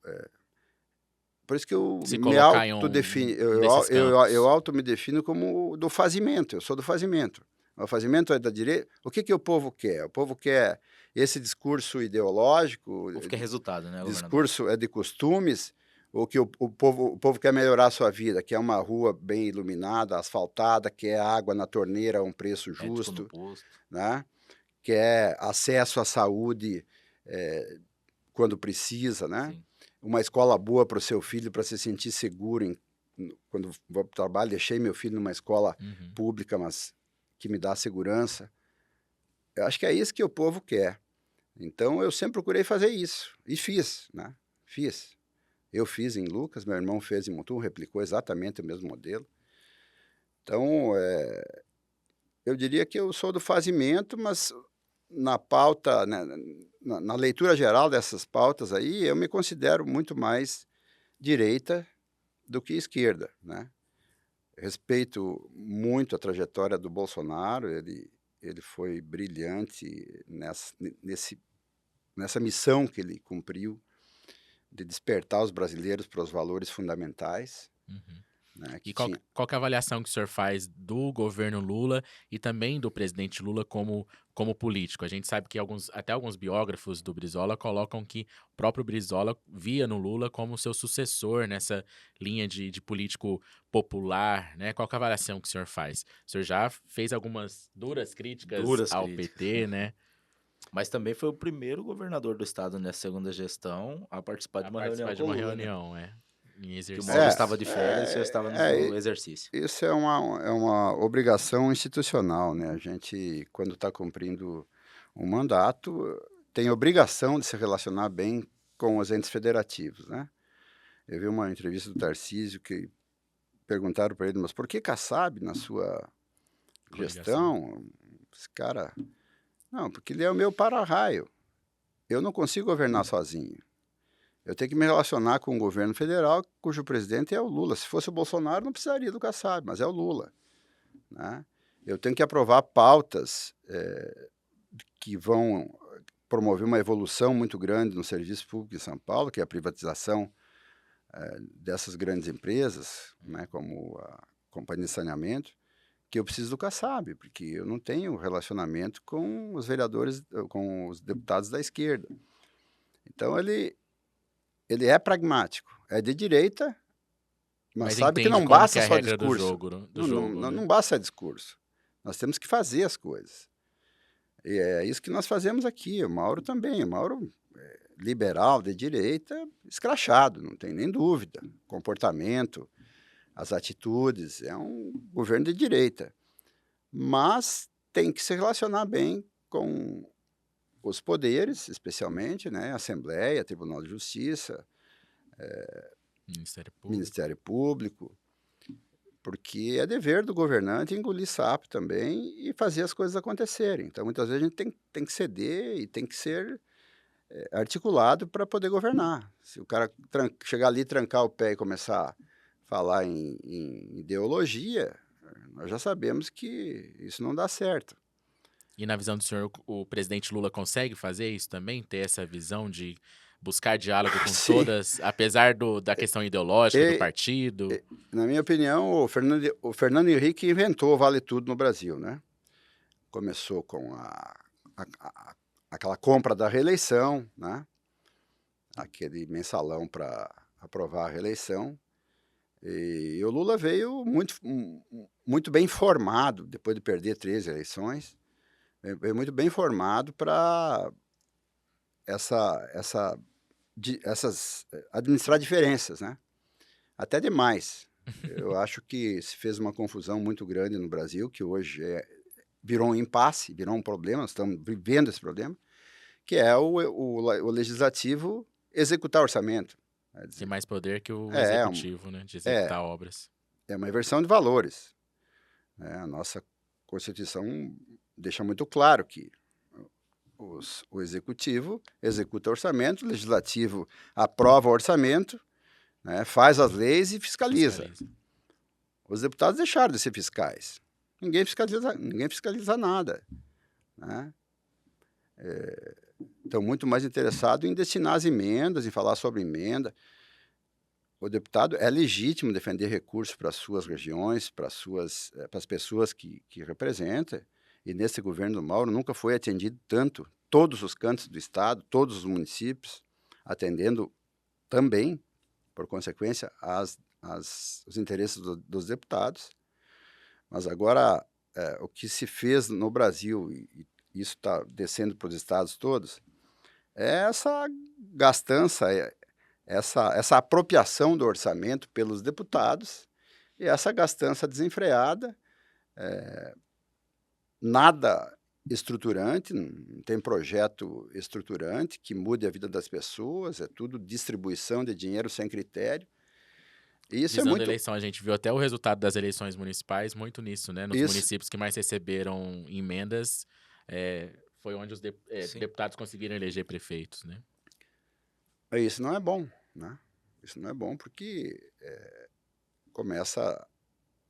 por isso que eu Se me colocar em autodefino, desses campos. eu auto me defino como do fazimento, eu sou do fazimento. O fazimento é da direita. O que o povo quer? O povo quer esse discurso ideológico, O povo quer resultado, né, governador? discurso de costumes, ou que o povo quer melhorar a sua vida, quer uma rua bem iluminada, asfaltada, quer água na torneira a um preço Médico justo, no posto. né? Quer acesso à saúde quando precisa, né? Sim. Uma escola boa para o seu filho, para se sentir seguro quando vou para o trabalho. Deixei meu filho numa escola pública, mas que me dá segurança. Eu acho que é isso que o povo quer. Então, eu sempre procurei fazer isso. E fiz, né? Fiz. Eu fiz em Lucas, meu irmão fez em Mutum, replicou exatamente o mesmo modelo. Então, eu diria que eu sou do fazimento, mas na pauta, né, na leitura geral dessas pautas aí, eu me considero muito mais direita do que esquerda, né. Respeito muito a trajetória do Bolsonaro, ele foi brilhante nessa missão que ele cumpriu de despertar os brasileiros para os valores fundamentais, Uhum. né, E que qual tinha. qual que é a avaliação que o senhor faz do governo Lula e também do presidente Lula como político? A gente sabe que até alguns biógrafos do Brizola colocam que o próprio Brizola via no Lula como seu sucessor nessa linha de político popular, né. Qual que é a avaliação que o senhor faz? O senhor já fez algumas duras críticas Duras ao críticas. PT, né, Mas também foi o primeiro governador do estado nessa segunda gestão a participar de a uma reunião participar de com o uma Lula, né? reunião, em Que o Mauro exercício. É, estava de férias e o senhor estava no exercício. isso é uma obrigação institucional, né, a gente, quando está cumprindo um mandato, tem obrigação de se relacionar bem com os entes federativos, né. Eu vi uma entrevista do Tarcísio que perguntaram para ele: "Mas por que Kassab na sua Coligação. gestão?" Esse cara: "Não, porque ele é o meu para-raio, eu não consigo governar sozinho, eu tenho que me relacionar com o governo federal, cujo presidente é o Lula, se fosse o Bolsonaro não precisaria do Kassab, mas é o Lula, né. Eu tenho que aprovar pautas, que vão promover uma evolução muito grande no serviço público em São Paulo, que é a privatização, dessas grandes empresas, né, como a Companhia de Saneamento, que eu preciso do Kassab, porque eu não tenho relacionamento com os vereadores, com os deputados da esquerda. Então ele é pragmático, é de direita, mas Mas sabe que entende não como que basta é a só regra do discurso. jogo no do Não não jogo, não né. não basta discurso, nós temos que fazer as coisas. E é isso que nós fazemos aqui, o Mauro também, o Mauro é liberal, de direita, escrachado, não tem nem dúvida. Comportamento, as atitudes, é um governo de direita, mas tem que se relacionar bem com os poderes, especialmente, né, Assembleia, Tribunal de Justiça, Ministério Público. Ministério Público, porque é dever do governante engolir sapo também e fazer as coisas acontecerem. Então, muitas vezes a gente tem que ceder e tem que ser, articulado para poder governar. Se o cara chegar ali, trancar o pé e começar a falar em ideologia, nós já sabemos que isso não dá certo. E na visão do senhor, o presidente Lula consegue fazer isso também? Ter essa visão de buscar diálogo com Sim, todas, apesar da questão ideológica do e partido? na minha opinião, o Fernando Henrique inventou o vale tudo no Brasil, né. Começou com a aquela compra da reeleição, né, aquele mensalão para aprovar a reeleição, e o Lula veio muito bem informado, depois de perder 13 eleições, veio muito bem informado para administrar diferenças, né, até demais. Eu acho que se fez uma confusão muito grande no Brasil, que hoje virou um impasse, virou um problema, nós estamos vivendo esse problema, que é o legislativo executar orçamento. Quer Tem dizer, mais poder que o é, um- executivo, né, de é, executar obras. é uma inversão de valores, né. A nossa Constituição deixa muito claro que o executivo executa orçamento, o legislativo aprova o orçamento, né, faz as leis e fiscaliza. Fiscaliza. Os deputados deixaram de ser fiscais. Ninguém fiscaliza nada, né. Estão muito mais interessados em destinar as emendas, em falar sobre emenda. O deputado é legítimo defender recursos para as suas regiões, para as pessoas que representa, e nesse governo do Mauro nunca foi atendido tanto, todos os cantos do estado, todos os municípios, atendendo também, por consequência, os interesses dos deputados. Mas agora, o que se fez no Brasil, e isso está descendo para os estados todos, é essa gastança, essa apropriação do orçamento pelos deputados e essa gastança desenfreada, nada estruturante, não tem projeto estruturante que mude a vida das pessoas, é tudo distribuição de dinheiro sem critério. Isso é Visando a muito... eleição, a gente viu até o resultado das eleições municipais muito nisso, né? Nos Isso, municípios que mais receberam emendas, foi onde os Sim. deputados conseguiram eleger prefeitos, né? isso não é bom, né? Isso não é bom porque começa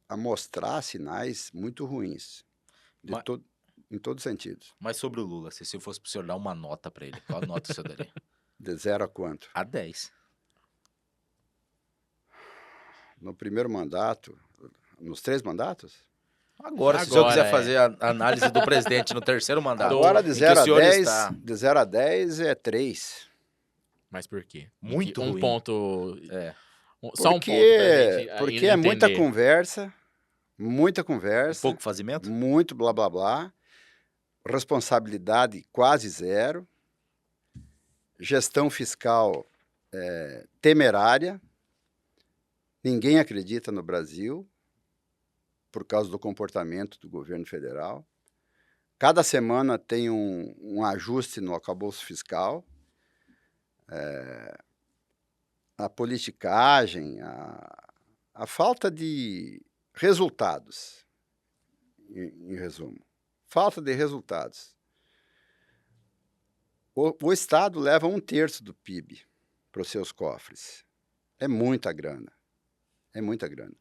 a mostrar sinais muito ruins, de Ma- em todos os sentidos. Mas sobre o Lula, se eu fosse pro senhor dar uma nota pra ele, qual nota o senhor daria? De 0 a quanto? A 10. No primeiro mandato, nos 3 mandatos? Agora, se o senhor Agora, quiser fazer a análise do presidente no terceiro mandato, Agora, de em que 0 o a senhor 10, está de 0 a 10 é 3. Mas por quê? Muito Um ruim. ponto. É, Só um ponto pra gente Porque é muita entender. muita conversa, pouco fazimento? muito blá blá blá, responsabilidade quase zero, gestão fiscal temerária, ninguém acredita no Brasil por causa do comportamento do governo federal. Cada semana tem um ajuste no arcabouço fiscal, a politicagem, a falta de resultados, em resumo. Falta de resultados. O Estado leva 1/3 do PIB para os seus cofres. É muita grana. É muita grana.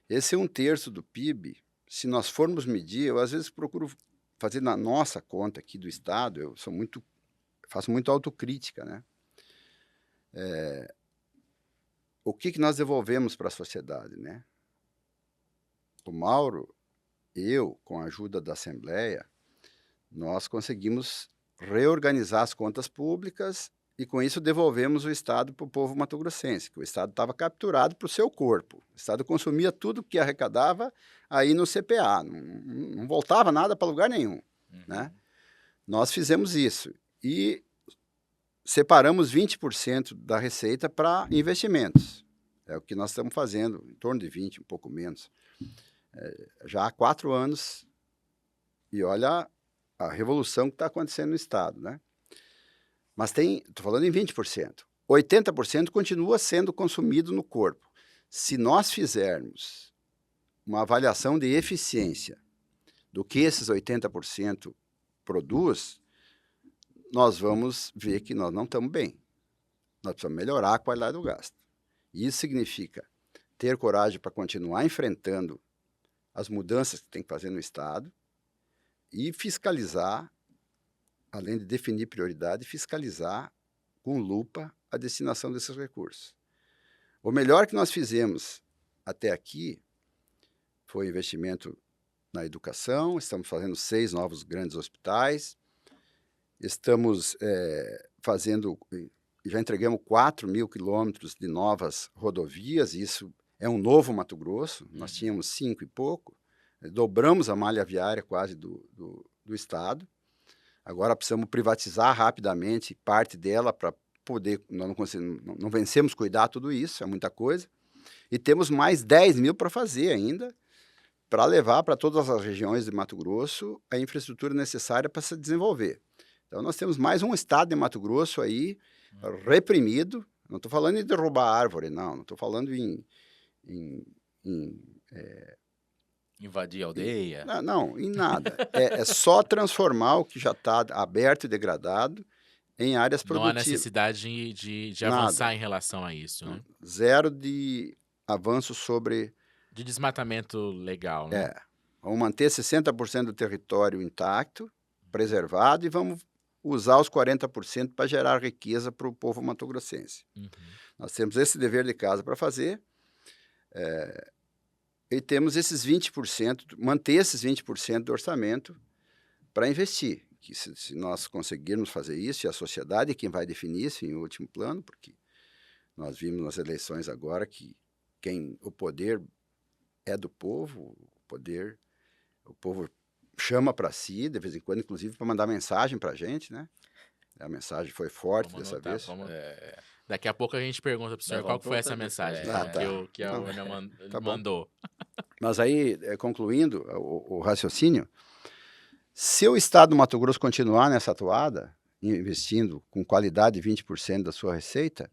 Esse 1/3 do PIB, se nós formos medir, eu às vezes procuro fazer na nossa conta aqui do Estado, faço muito autocrítica, né? O que nós devolvemos para a sociedade, né? O Mauro, eu, com a ajuda da Assembleia, nós conseguimos reorganizar as contas públicas e, com isso, devolvemos o Estado para o povo mato-grossense, que o Estado estava capturado para o seu corpo. O Estado consumia tudo que arrecadava aí no CPA, não voltava nada para lugar nenhum, né? Nós fizemos isso e separamos 20% da receita para investimentos. É o que nós estamos fazendo, em torno de 20, um pouco menos. Já há 4 anos, e olha a revolução que está acontecendo no Estado, né? Mas estou falando em 20%. 80% continua sendo consumido no corpo. Se nós fizermos uma avaliação de eficiência do que esses 80% produz, nós vamos ver que nós não estamos bem. Nós precisamos melhorar a qualidade do gasto. Isso significa ter coragem para continuar enfrentando as mudanças que tem que fazer no Estado e fiscalizar, além de definir prioridade, fiscalizar com lupa a destinação desses recursos. O melhor que nós fizemos até aqui foi investimento na educação, estamos fazendo 6 novos grandes hospitais, estamos já entregamos 4.000 quilômetros de novas rodovias, isso é um novo Mato Grosso, nós tínhamos 5 e pouco, dobramos a malha viária quase do Estado, agora precisamos privatizar rapidamente parte dela para poder, nós não vencemos cuidar tudo isso, é muita coisa, e temos mais 10.000 para fazer ainda, para levar para todas as regiões de Mato Grosso a infraestrutura necessária para se desenvolver. Então, nós temos mais um estado de Mato Grosso aí reprimido. Não estou falando em derrubar árvore, não estou falando em invadir a aldeia? Não, em nada. É só transformar o que já está aberto e degradado em áreas Não há produtivas. necessidade de avançar em relação a isso, né? Zero de avanço sobre... De desmatamento legal, né? Vamos manter 60% do território intacto, preservado, e vamos usar os 40% para gerar riqueza para o povo mato-grossense. Nós temos esse dever de casa para fazer, e temos esses 20%, manter esses 20% do orçamento para investir. Que se nós conseguirmos fazer isso, e a sociedade é quem vai definir isso em último plano, porque nós vimos nas eleições agora que o poder é do povo, o povo chama para si, de vez em quando, inclusive, para mandar mensagem para a gente, né? A mensagem foi forte dessa vez. Daqui a pouco a gente pergunta para o senhor qual foi essa mensagem que a Ana mandou. Mas aí, concluindo o raciocínio, se o Estado do Mato Grosso continuar nessa atuada, investindo com qualidade 20% da sua receita,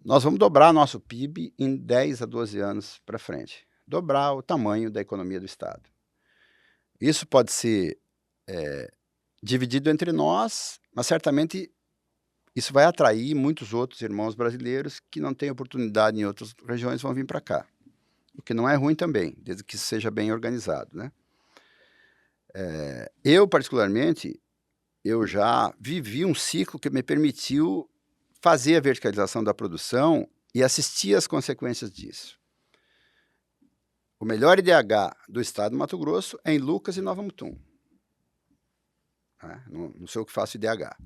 nós vamos dobrar nosso PIB em 10 a 12 anos para frente. Dobrar o tamanho da economia do Estado. Isso pode ser dividido entre nós, mas certamente isso vai atrair muitos outros irmãos brasileiros que não têm oportunidade em outras regiões, vão vir para cá. O que não é ruim também, desde que seja bem organizado, né? Eu, particularmente, eu já vivi um ciclo que me permitiu fazer a verticalização da produção e assistir às consequências disso. O melhor IDH do estado do Mato Grosso é em Lucas e Nova Mutum. Não sei o que faço IDH.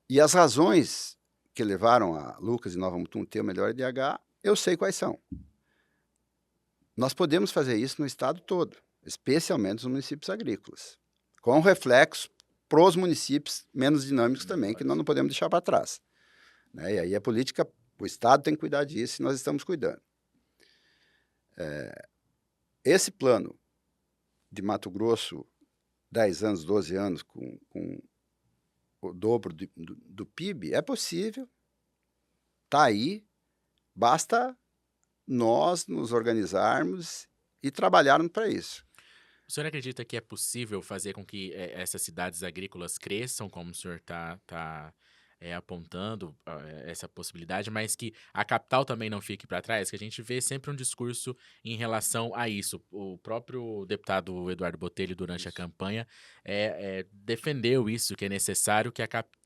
E as razões que levaram a Lucas e Nova Mutum ter o melhor IDH, eu sei quais são. Nós podemos fazer isso no estado todo, especialmente nos municípios agrícolas, com reflexo para os municípios menos dinâmicos também, que nós não podemos deixar para trás. E aí a política, o estado tem que cuidar disso e nós estamos cuidando. Esse plano de Mato Grosso, 10 anos, 12 anos, com o dobro do PIB, é possível, está aí, basta nós nos organizarmos e trabalharmos para isso. O senhor acredita que é possível fazer com que essas cidades agrícolas cresçam, como o senhor está apontando essa possibilidade, mas que a capital também não fique para trás? Que a gente vê sempre um discurso em relação a isso. O próprio deputado Eduardo Botelho, durante a campanha, defendeu isso, que é necessário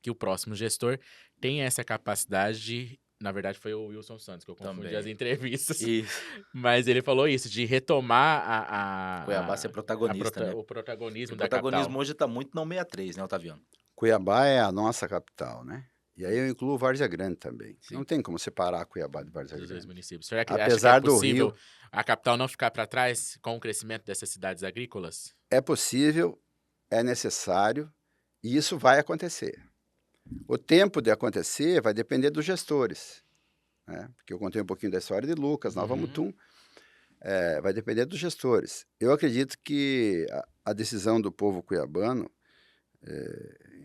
que o próximo gestor tenha essa capacidade de... Na verdade, foi o Wilson Santos, que eu confundi Também. as entrevistas. Isso. Mas ele falou isso, de retomar Cuiabá ser protagonista, né? o protagonismo O da protagonismo capital. hoje está muito na 63, né, Otaviano? Cuiabá é a nossa capital, né? E aí eu incluo Várzea Grande também. Sim. Não tem como separar Cuiabá de Várzea Dos dois Grande. municípios. Será que acha que Apesar é do possível Rio, a capital não ficar para trás com o crescimento dessas cidades agrícolas? é possível, é necessário e isso vai acontecer. O tempo de acontecer vai depender dos gestores, né? Porque eu contei um pouquinho da história de Lucas, Nova Mutum, vai depender dos gestores. Eu acredito que a decisão do povo cuiabano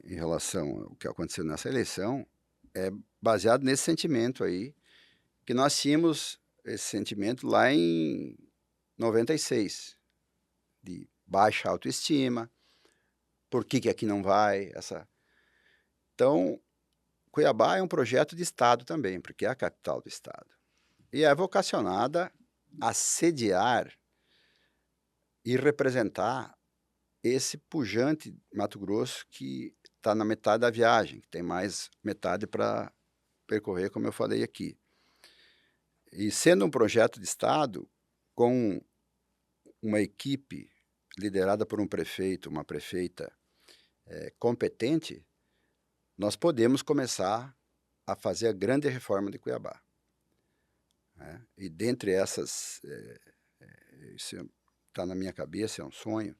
em relação ao que aconteceu nessa eleição é baseado nesse sentimento aí, que nós tínhamos esse sentimento lá em 96, de baixa autoestima, por que aqui não vai, Então, Cuiabá é um projeto de Estado também, porque é a capital do Estado. E é vocacionada a sediar e representar esse pujante Mato Grosso que está na metade da viagem, que tem mais metade para percorrer, como eu falei aqui. E sendo um projeto de Estado, com uma equipe liderada por um prefeito, uma prefeita competente, nós podemos começar a fazer a grande reforma de Cuiabá. E dentre essas, isso está na minha cabeça, é um sonho,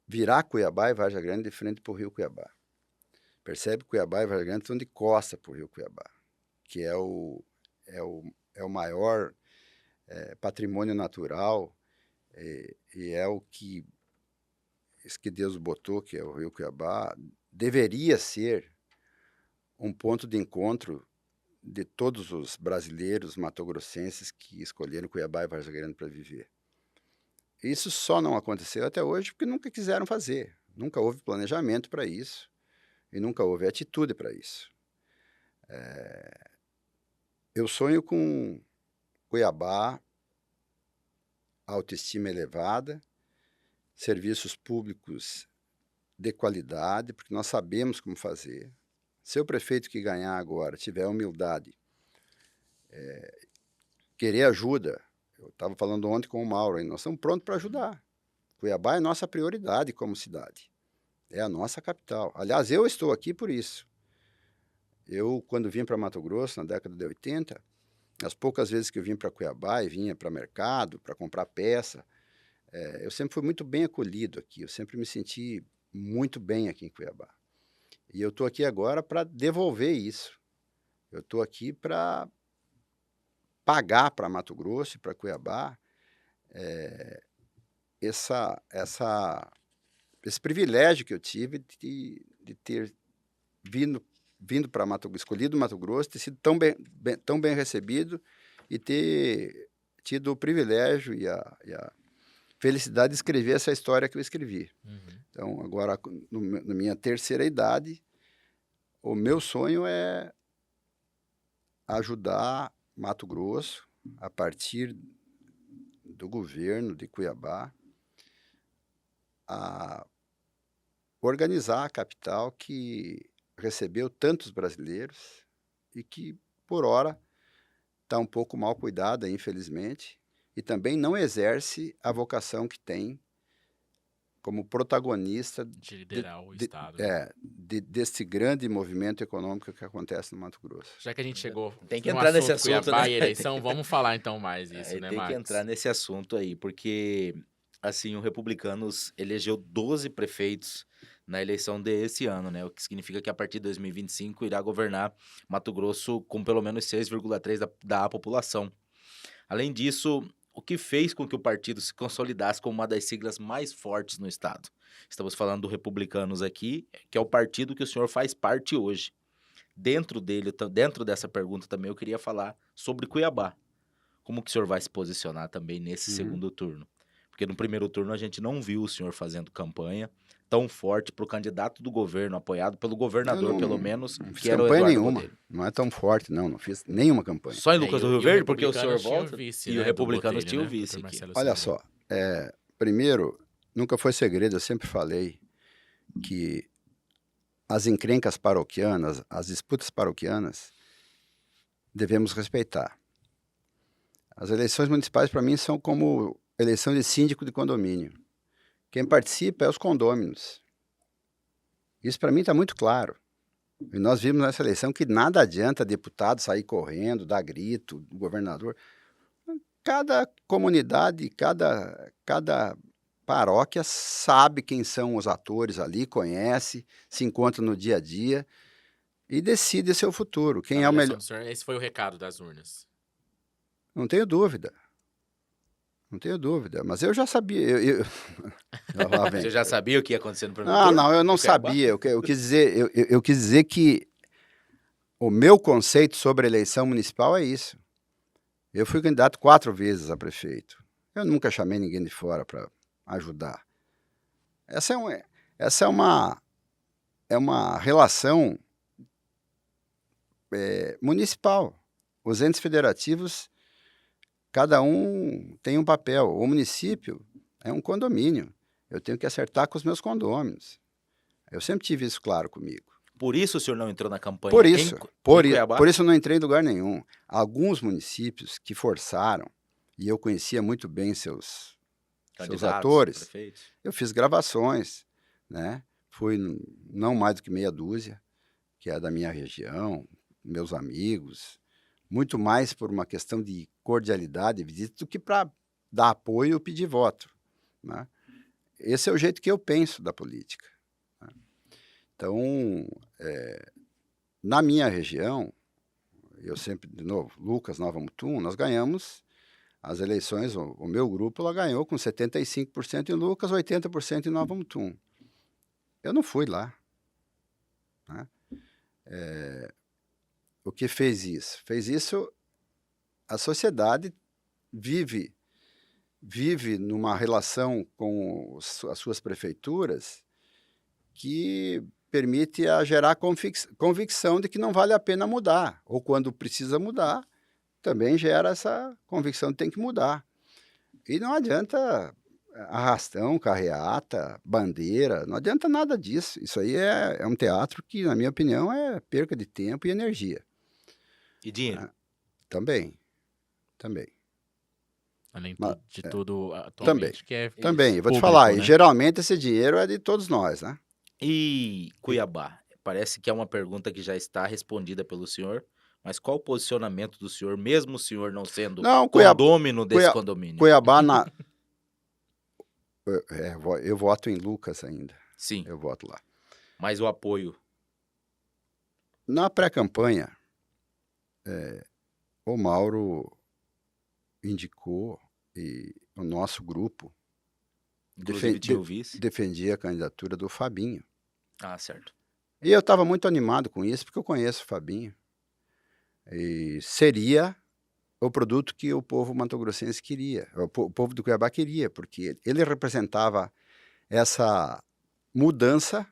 virar Cuiabá e Várzea Grande de frente para o rio Cuiabá. Percebe que Cuiabá e Várzea Grande estão de costa para o rio Cuiabá, que é o maior patrimônio natural e é o que Deus botou, que é o rio Cuiabá, deveria ser um ponto de encontro de todos os brasileiros matogrossenses que escolheram Cuiabá e Várzea Grande para viver. Isso só não aconteceu até hoje porque nunca quiseram fazer, nunca houve planejamento para isso e nunca houve atitude para isso. Eu sonho com Cuiabá, autoestima elevada, serviços públicos de qualidade, porque nós sabemos como fazer. Se o prefeito que ganhar agora tiver humildade, querer ajuda, eu estava falando ontem com o Mauro, nós estamos prontos para ajudar. Cuiabá é nossa prioridade como cidade, é a nossa capital. Aliás, eu estou aqui por isso. Eu, quando vim para Mato Grosso, na década de 80, as poucas vezes que eu vim para Cuiabá e vinha para mercado, para comprar peça, eu sempre fui muito bem acolhido aqui, eu sempre me senti muito bem aqui em Cuiabá. E eu estou aqui agora para devolver isso. Eu estou aqui para pagar para Mato Grosso e para Cuiabá esse privilégio que eu tive de ter vindo para escolhido Mato Grosso, ter sido tão bem recebido e ter tido o privilégio e a felicidade de escrever essa história que eu escrevi. Uhum. Então, agora, na minha terceira idade, o meu sonho é ajudar Mato Grosso, a partir do governo de Cuiabá, a organizar a capital que recebeu tantos brasileiros e que, por hora, está um pouco mal cuidada, infelizmente, e também não exerce a vocação que tem como protagonista De liderar o Estado, né? desse grande movimento econômico que acontece no Mato Grosso. Já que a gente chegou Tem que no entrar nesse assunto assunto, Cuiabá né? e eleição, vamos falar então mais isso, Aí né, tem que Marcos? entrar nesse assunto aí, porque, assim, o Republicanos elegeu 12 prefeitos na eleição desse ano, né? O que significa que a partir de 2025 irá governar Mato Grosso com pelo menos 6,3% da população. Além disso, o que fez com que o partido se consolidasse como uma das siglas mais fortes no estado? Estamos falando do Republicanos aqui, que é o partido que o senhor faz parte hoje. Dentro dessa pergunta também, eu queria falar sobre Cuiabá. Como que o senhor vai se posicionar também nesse segundo turno? Porque no primeiro turno a gente não viu o senhor fazendo campanha tão forte para o candidato do governo, apoiado pelo Eu governador, pelo menos, não fiz que era o campanha Eduardo nenhuma, Godello. não é tão forte, não fiz nenhuma campanha. Só em Lucas do Rio E o Verde, porque o senhor Republicanos tinha o volta, vice, e o né, do Republicanos Botelho, tinha o né, vice Dr. aqui. Marcelo Olha Silva. só, primeiro, nunca foi segredo, eu sempre falei que as encrencas paroquianas, as disputas paroquianas, devemos respeitar. As eleições municipais, para mim, são como eleição de síndico de condomínio. Quem participa é os condôminos. Isso, para mim, está muito claro. E nós vimos nessa eleição que nada adianta deputado sair correndo, dar grito, o governador. Cada comunidade, cada paróquia sabe quem são os atores ali, conhece, se encontra no dia a dia e decide seu futuro. Quem Na é o avaliação melhor? do senhor, esse foi o recado das urnas. Não tenho dúvida. Não tenho dúvida. Mas eu já sabia. Lá vem. Você já sabia o que ia acontecer no primeiro Não, turno? não, eu não em Cuiabá? sabia. Eu quis dizer, eu quis dizer que o meu conceito sobre a eleição municipal é isso. Eu fui candidato 4 vezes a prefeito. Eu nunca chamei ninguém de fora para ajudar. Essa é uma relação municipal. Os entes federativos, cada um tem um papel. O município é um condomínio. Eu tenho que acertar com os meus condôminos. Eu sempre tive isso claro comigo. Por isso o senhor não entrou na campanha Por em isso, Cuiabá? por isso eu não entrei em lugar nenhum. Alguns municípios que forçaram, e eu conhecia muito bem seus atores, prefeitos. eu fiz gravações, né? Fui não mais do que meia dúzia, que é da minha região, meus amigos, muito mais por uma questão de cordialidade e visita do que para dar apoio ou pedir voto, né? Esse é o jeito que eu penso da política, né? Então, na minha região, eu sempre, de novo, Lucas, Nova Mutum, nós ganhamos as eleições, o meu grupo ela ganhou com 75% em Lucas, 80% em Nova Mutum. Eu não fui lá, né? O que fez isso? Fez isso, a sociedade vive numa relação com as suas prefeituras que permite a gerar convicção de que não vale a pena mudar. Ou quando precisa mudar, também gera essa convicção de que tem que mudar. E não adianta arrastão, carreata, bandeira, não adianta nada disso. Isso aí é um teatro que, na minha opinião, é perca de tempo e energia. E dinheiro? Também. Além Mas, de tudo também. atualmente, que é Também, eu vou te público, falar, e né? geralmente esse dinheiro é de todos nós, né? E Cuiabá? Parece que é uma pergunta que já está respondida pelo senhor, mas qual o posicionamento do senhor, mesmo o senhor não sendo Não, condômino desse condomínio? Cuiabá, eu voto em Lucas ainda, Sim, eu voto lá. mas o apoio. Na pré-campanha, o Mauro indicou e o nosso grupo Inclusive tinha o vice. defendia a candidatura do Fabinho. Ah, certo. E eu estava muito animado com isso, porque eu conheço o Fabinho. E seria o produto que o povo mato-grossense queria, o povo do Cuiabá queria, porque ele representava essa mudança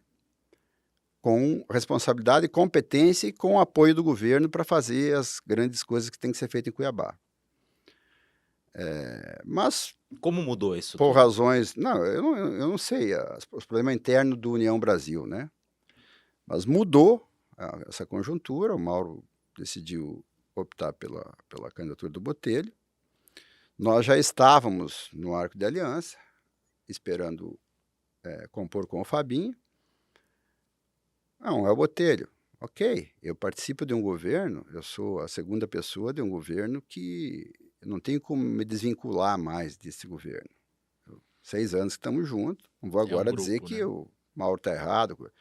com responsabilidade, competência e com apoio do governo para fazer as grandes coisas que tem que ser feitas em Cuiabá. Mas, Como mudou isso por tudo? razões... Não, eu não sei, os problemas internos do União Brasil, né? Mas mudou essa conjuntura, o Mauro decidiu optar pela candidatura do Botelho. Nós já estávamos no arco de aliança, esperando compor com o Fabinho. Não, é o Botelho. Ok, eu participo de um governo, eu sou a segunda pessoa de um governo que não tenho como me desvincular mais desse governo. 6 anos que estamos juntos, não vou agora dizer grupo, que né? o Mauro está errado.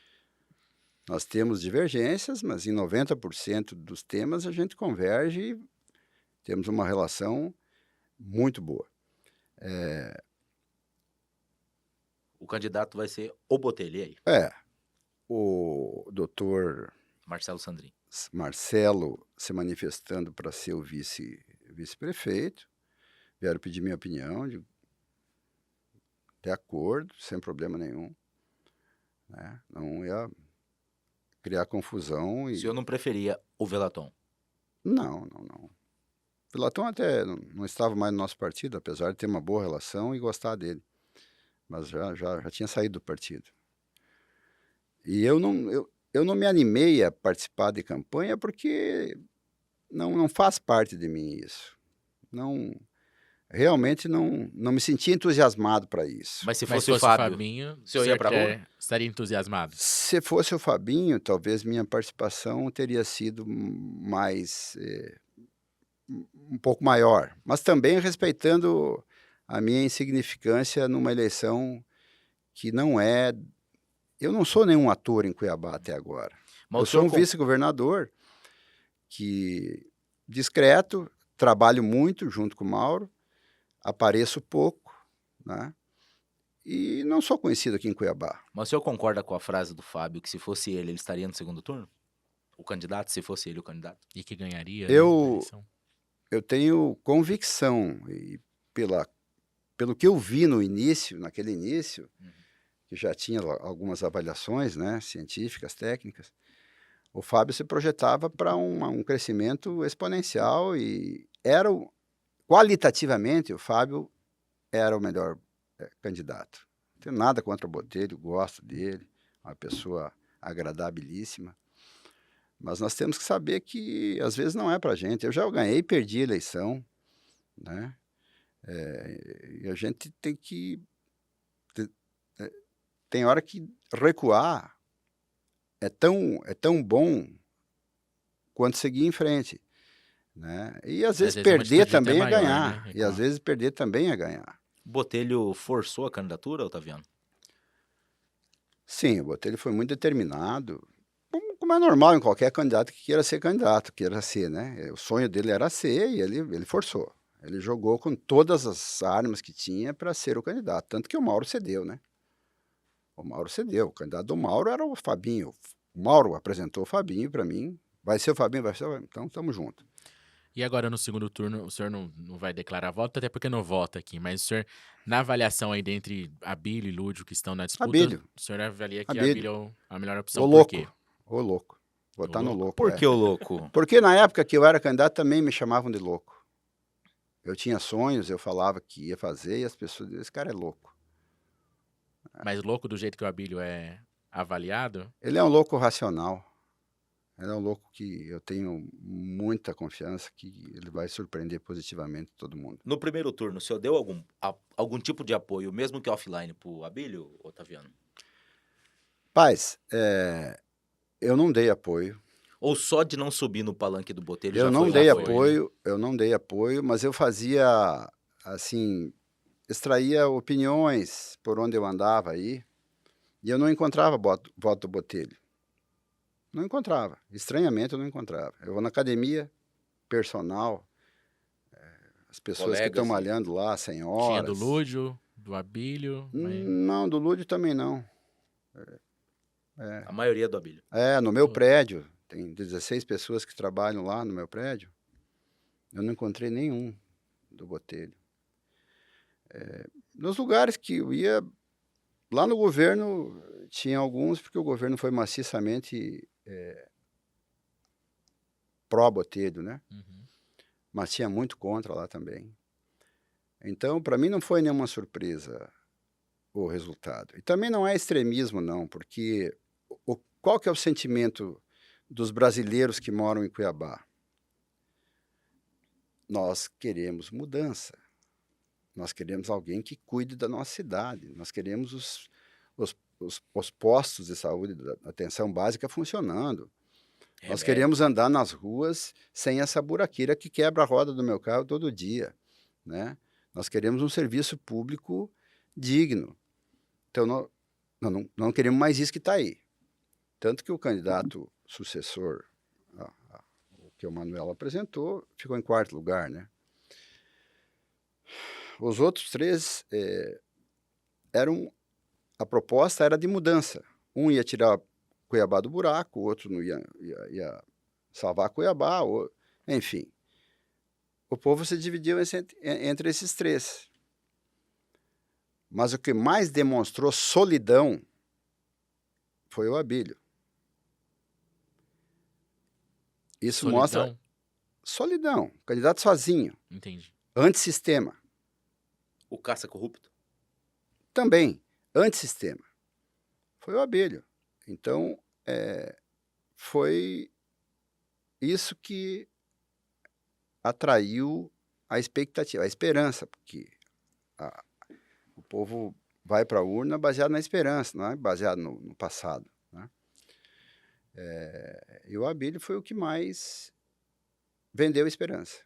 Nós temos divergências, mas em 90% dos temas a gente converge e temos uma relação muito boa. O candidato vai ser o Botelho, e aí? O doutor Marcelo Sandrin. Marcelo se manifestando para ser o vice-prefeito, vieram pedir minha opinião, de acordo, sem problema nenhum, né? Não ia criar confusão. O senhor não preferia o Velaton? Não. Pilatão até não estava mais no nosso partido, apesar de ter uma boa relação e gostar dele, mas já tinha saído do partido. E eu não me animei a participar de campanha porque não faz parte de mim isso. Realmente não me senti entusiasmado para isso. Mas se Mas fosse o se fosse o Fábio, Fabinho, o senhor ia pra rua? estaria entusiasmado. Se fosse o Fabinho, talvez minha participação teria sido mais um pouco maior, mas também respeitando a minha insignificância numa eleição que não é... Eu não sou nenhum ator em Cuiabá até agora. Mas Eu o senhor sou um vice-governador que, discreto, trabalho muito junto com o Mauro, apareço pouco, né? E não sou conhecido aqui em Cuiabá. Mas o senhor concorda com a frase do Fábio que se fosse ele estaria no segundo turno? O candidato, se fosse ele o candidato? E que ganharia, Eu- né, a eleição. Eu tenho convicção, e pelo que eu vi no início, naquele início, que já tinha algumas avaliações, né, científicas, técnicas, o Fábio se projetava para um crescimento exponencial e qualitativamente, o Fábio era o melhor candidato. Não tenho nada contra o Botelho, gosto dele, uma pessoa agradabilíssima, mas nós temos que saber que às vezes não é para a gente. Eu já ganhei e perdi a eleição, né? E a gente tem que... Tem hora que recuar é tão bom quanto seguir em frente, né? E às vezes vezes uma perder atitude até também é maior, ganhar. né? E às vezes perder também é ganhar. O Botelho forçou a candidatura, Otaviano? Sim, o Botelho foi muito determinado, como é normal em qualquer candidato que queira ser candidato, queira ser, né? O sonho dele era ser e ele forçou. Ele jogou com todas as armas que tinha para ser o candidato, tanto que o Mauro cedeu, né? O Mauro cedeu. O candidato do Mauro era o Fabinho. O Mauro apresentou o Fabinho para mim. Vai ser o Fabinho, vai ser o Fabinho. Então, estamos juntos. E agora no segundo turno, o senhor não vai declarar voto, até porque não vota aqui, mas o senhor, na avaliação aí dentre Abílio e Lúdio que estão na disputa, Abílio. o senhor avalia que Abílio. Abílio é a melhor opção, O por louco. quê? O louco. Votar O no louco? louco. Por que o louco? Porque na época que eu era candidato também me chamavam de louco. Eu tinha sonhos, eu falava que ia fazer e as pessoas diziam, esse cara é louco. Mas louco do jeito que o Abílio é avaliado, Ele é um louco racional. Ele é um louco que eu tenho muita confiança que ele vai surpreender positivamente todo mundo. No primeiro turno, o senhor deu algum tipo de apoio, mesmo que offline, pro Abílio, Otaviano? Paz, eu não dei apoio. Ou só de não subir no palanque do Botelho Eu já não foi um dei apoio? né? eu não dei apoio, mas eu fazia, assim, extraía opiniões por onde eu andava aí, e eu não encontrava voto do Botelho. Não encontrava. Estranhamente, eu não encontrava. Eu vou na academia, personal, as pessoas que estão Colegas e- malhando lá, senhoras... Tinha do Lúdio, do Abílio, mas... Não, do Lúdio também não. A maioria do Abílio. No meu prédio, tem 16 pessoas que trabalham lá no meu prédio, eu não encontrei nenhum do Botelho. Nos lugares que eu ia, lá no governo, tinha alguns, porque o governo foi maciçamente pró-Botelho, né? Uhum. Mas tinha muito contra lá também. Então, para mim, não foi nenhuma surpresa o resultado. E também não é extremismo, não, porque qual que é o sentimento dos brasileiros que moram em Cuiabá? Nós queremos mudança. Nós queremos alguém que cuide da nossa cidade. Nós queremos os postos de saúde, da atenção básica funcionando. Nós Remédio. queremos andar nas ruas sem essa buraqueira que quebra a roda do meu carro todo dia, né? Nós queremos um serviço público digno. Então, nós não queremos mais isso que está aí. Tanto que o candidato sucessor, o que o Manuel apresentou, ficou em quarto lugar, né? Os outros três, a proposta era de mudança. Um ia tirar Cuiabá do buraco, o outro não ia salvar Cuiabá, enfim. O povo se dividiu entre esses três. Mas o que mais demonstrou solidão foi o Abílio. Isso mostra solidão, candidato sozinho, Entendi. antissistema. O caça corrupto. Também, antissistema. Foi o Abílio. Então, foi isso que atraiu a expectativa, a esperança, porque o povo vai para a urna baseado na esperança, não é baseado no passado, né? E o Abílio foi o que mais vendeu esperança,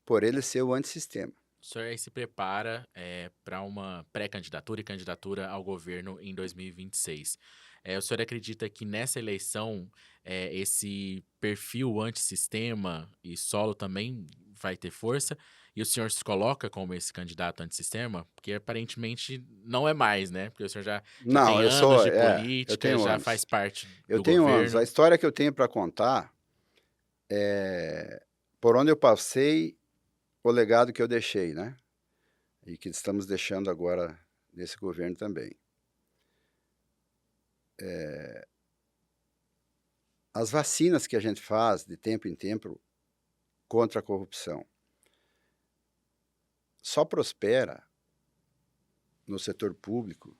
por ele ser o antissistema. O senhor aí se prepara para uma pré-candidatura e candidatura ao governo em 2026. O senhor acredita que nessa eleição esse perfil antissistema e solo também vai ter força? E o senhor se coloca como esse candidato antissistema? Porque aparentemente não é mais, né? Porque o senhor já Não, tem eu anos sou, de eu política, tenho já anos. faz parte Eu do tenho anos. governo. A história que eu tenho para contar por onde eu passei, o legado que eu deixei, né? E que estamos deixando agora nesse governo também. As vacinas que a gente faz de tempo em tempo contra a corrupção só prospera no setor público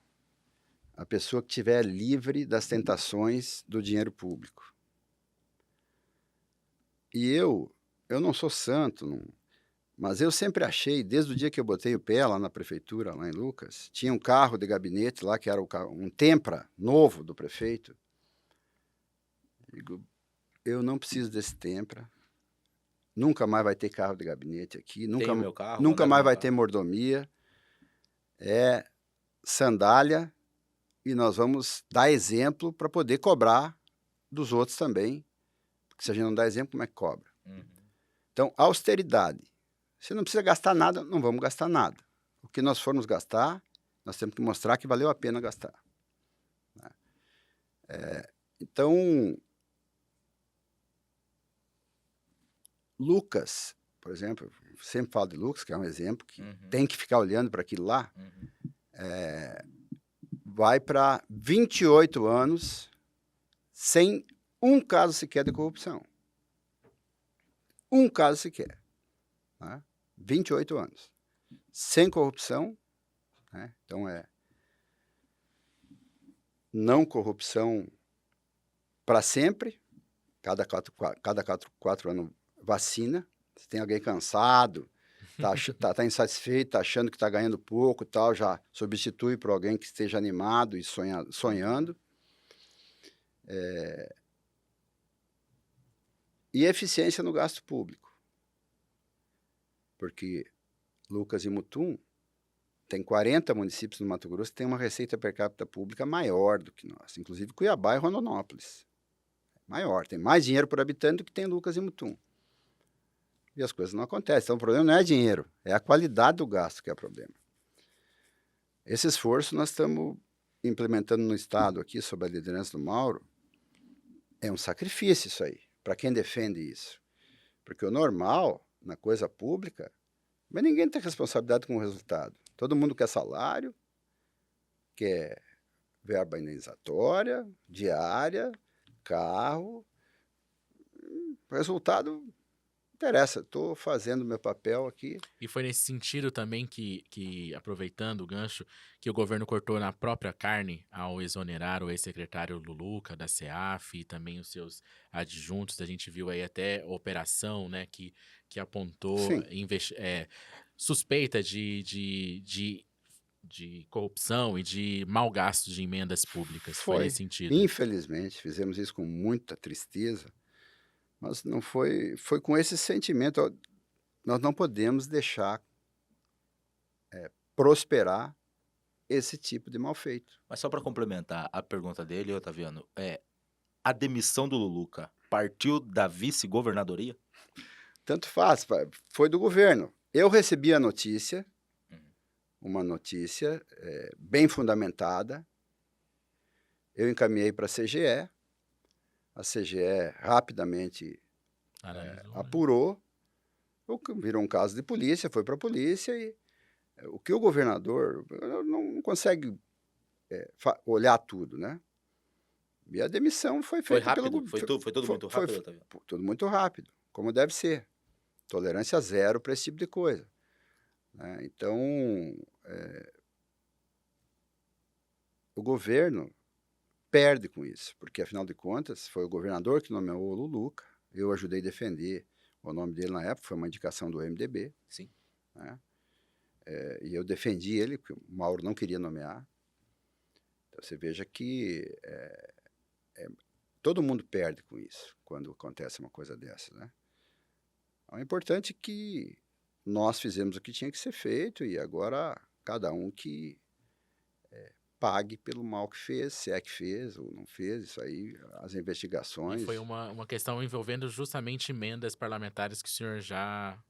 a pessoa que estiver livre das tentações do dinheiro público. E eu não sou santo, mas eu sempre achei, desde o dia que eu botei o pé lá na prefeitura, lá em Lucas, tinha um carro de gabinete lá, que era um Tempra novo do prefeito. Digo, eu não preciso desse Tempra, nunca mais vai ter carro de gabinete aqui, Tenho meu carro, nunca andar mais com vai meu ter carro. mordomia, é sandália, e nós vamos dar exemplo para poder cobrar dos outros também, porque se a gente não dá exemplo, como é que cobra? Uhum. Então, austeridade. Você não precisa gastar nada, não vamos gastar nada. O que nós formos gastar, nós temos que mostrar que valeu a pena gastar. Então, Lucas, por exemplo, eu sempre falo de Lucas, que é um exemplo que tem que ficar olhando para aquilo lá, vai para 28 anos sem um caso sequer de corrupção. Um caso sequer. Né? 28 anos. Sem corrupção, né? Então não corrupção para sempre, cada quatro anos vacina. Se tem alguém cansado, tá insatisfeito, tá achando que está ganhando pouco, tal, já substitui por alguém que esteja animado e sonhando. E eficiência no gasto público. Porque Lucas e Mutum tem 40 municípios no Mato Grosso que tem uma receita per capita pública maior do que nós, inclusive Cuiabá e Rondonópolis. Maior, tem mais dinheiro por habitante do que tem Lucas e Mutum. E as coisas não acontecem. Então o problema não é dinheiro, é a qualidade do gasto que é o problema. Esse esforço nós estamos implementando no Estado aqui, sob a liderança do Mauro, é um sacrifício isso aí, para quem defende isso. Porque o normal, na coisa pública, mas ninguém tem responsabilidade com o resultado. Todo mundo quer salário, quer verba indenizatória, diária, carro. O resultado não interessa, estou fazendo meu papel aqui. E foi nesse sentido também que, aproveitando o gancho, que o governo cortou na própria carne ao exonerar o ex-secretário Luluca da CEAF e também os seus adjuntos. A gente viu aí até operação, né, que apontou Sim, suspeita de corrupção e de mau gasto de emendas públicas. Foi nesse foi. sentido. Infelizmente, fizemos isso com muita tristeza, mas não foi com esse sentimento. Ó, nós não podemos deixar prosperar esse tipo de mal feito. Mas só para complementar a pergunta dele, Otaviano, a demissão do Luluca partiu da vice-governadoria? Tanto faz, foi do governo. Eu recebi a notícia, Uhum. uma notícia bem fundamentada. Eu encaminhei para a CGE rapidamente Analisou, né? apurou, virou um caso de polícia, foi para a polícia e o que o governador não consegue olhar tudo, né? E a demissão foi Foi feita pelo rápido? Foi tudo muito rápido, Otaviano? tudo muito rápido, como deve ser. Tolerância zero para esse tipo de coisa, né? Então, o governo perde com isso, porque afinal de contas foi o governador que nomeou o Luluca, eu ajudei a defender o nome dele na época, foi uma indicação do MDB, Sim. né? E eu defendi ele, porque o Mauro não queria nomear. Então você veja que todo mundo perde com isso, quando acontece uma coisa dessa, né? Então, é importante que nós fizemos o que tinha que ser feito e agora cada um que pague pelo mal que fez, se é que fez ou não fez, isso aí, as E investigações. foi uma questão envolvendo justamente emendas parlamentares que o senhor já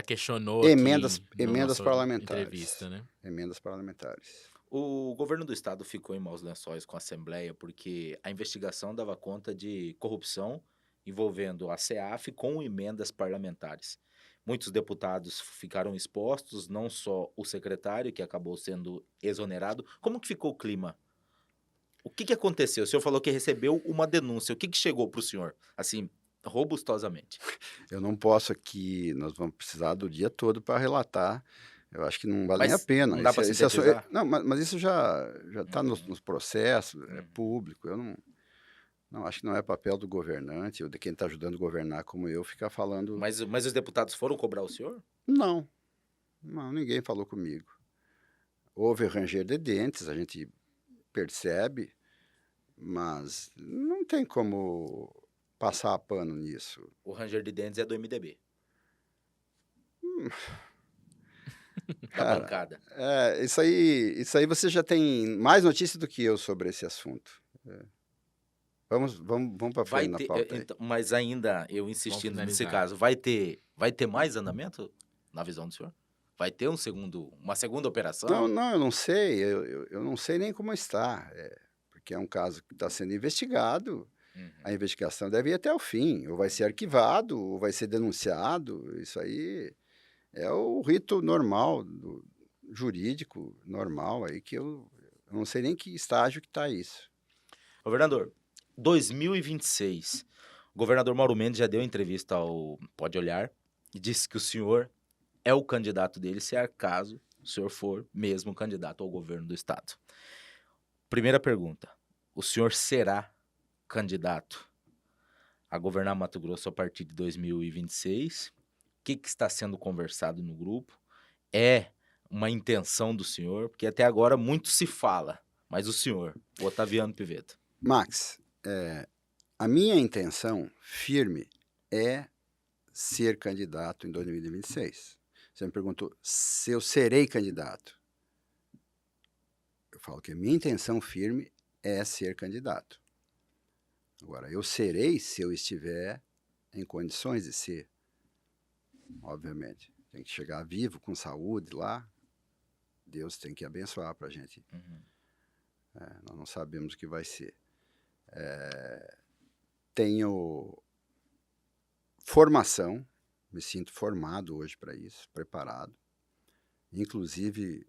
questionou Emendas, aqui no emendas nossa entrevista, parlamentares. né? Emendas parlamentares. O governo do estado ficou em maus lençóis com a Assembleia porque a investigação dava conta de corrupção envolvendo a CEAF com emendas parlamentares. Muitos deputados ficaram expostos, não só o secretário, que acabou sendo exonerado. Como que ficou o clima? O que aconteceu? O senhor falou que recebeu uma denúncia. O que chegou para o senhor? Assim, robustosamente. Eu não posso aqui, nós vamos precisar do dia todo para relatar. Eu acho que não vale nem a Mas pena. não dá para sintetizar? Não, mas isso já está Uhum, nos processos, é uhum. público. Eu não acho que não é papel do governante ou de quem está ajudando a governar como eu ficar falando. Mas os deputados foram cobrar o senhor? Não, ninguém falou comigo. Houve ranger de dentes, a gente percebe, mas não tem como passar pano nisso. O ranger de dentes é do MDB. Da Cara, bancada. isso aí você já tem mais notícia do que eu sobre esse assunto. Vamos para Vai frente na ter, pauta aí. então, mas ainda, eu insistindo nesse finalizar. caso, vai ter mais andamento na visão do senhor? Vai ter uma segunda operação? Não, eu não sei, eu não sei nem como está, porque é um caso que está sendo investigado, Uhum. a investigação deve ir até o fim, ou vai ser arquivado, ou vai ser denunciado, isso aí é o rito normal, jurídico normal aí, que eu não sei nem que estágio que está isso. Governador, 2026, o governador Mauro Mendes já deu entrevista ao Pode Olhar e disse que o senhor é o candidato dele, se é caso o senhor for mesmo candidato ao governo do estado. Primeira pergunta, o senhor será candidato a governar Mato Grosso a partir de 2026? O que está sendo conversado no grupo? É uma intenção do senhor? Porque até agora muito se fala, mas o senhor, o Otaviano Pivetta. Max, a minha intenção firme é ser candidato em 2026. Você me perguntou se eu serei candidato. Eu falo que a minha intenção firme é ser candidato. Agora, eu serei se eu estiver em condições de ser. Obviamente. Tem que chegar vivo, com saúde lá. Deus tem que abençoar para a gente Nós não sabemos o que vai ser. Tenho formação, me sinto formado hoje para isso, preparado, inclusive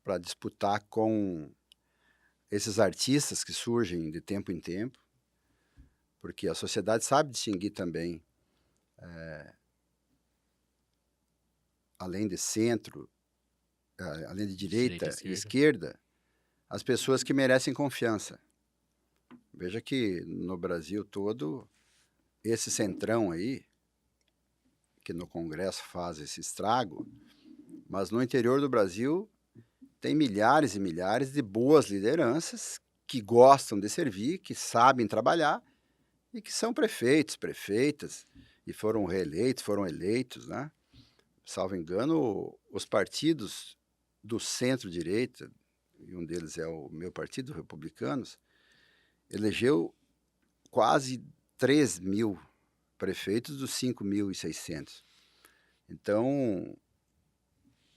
para disputar com esses artistas que surgem de tempo em tempo, porque a sociedade sabe distinguir também, além de centro, além de direita e esquerda, as pessoas que merecem confiança. Veja que no Brasil todo, esse centrão aí, que no Congresso faz esse estrago, mas no interior do Brasil tem milhares e milhares de boas lideranças que gostam de servir, que sabem trabalhar e que são prefeitos, prefeitas, e foram reeleitos, foram eleitos, né? Salvo engano, os partidos do centro-direita, e um deles é o meu partido, Republicanos, elegeu quase 3 mil prefeitos dos 5.600. Então,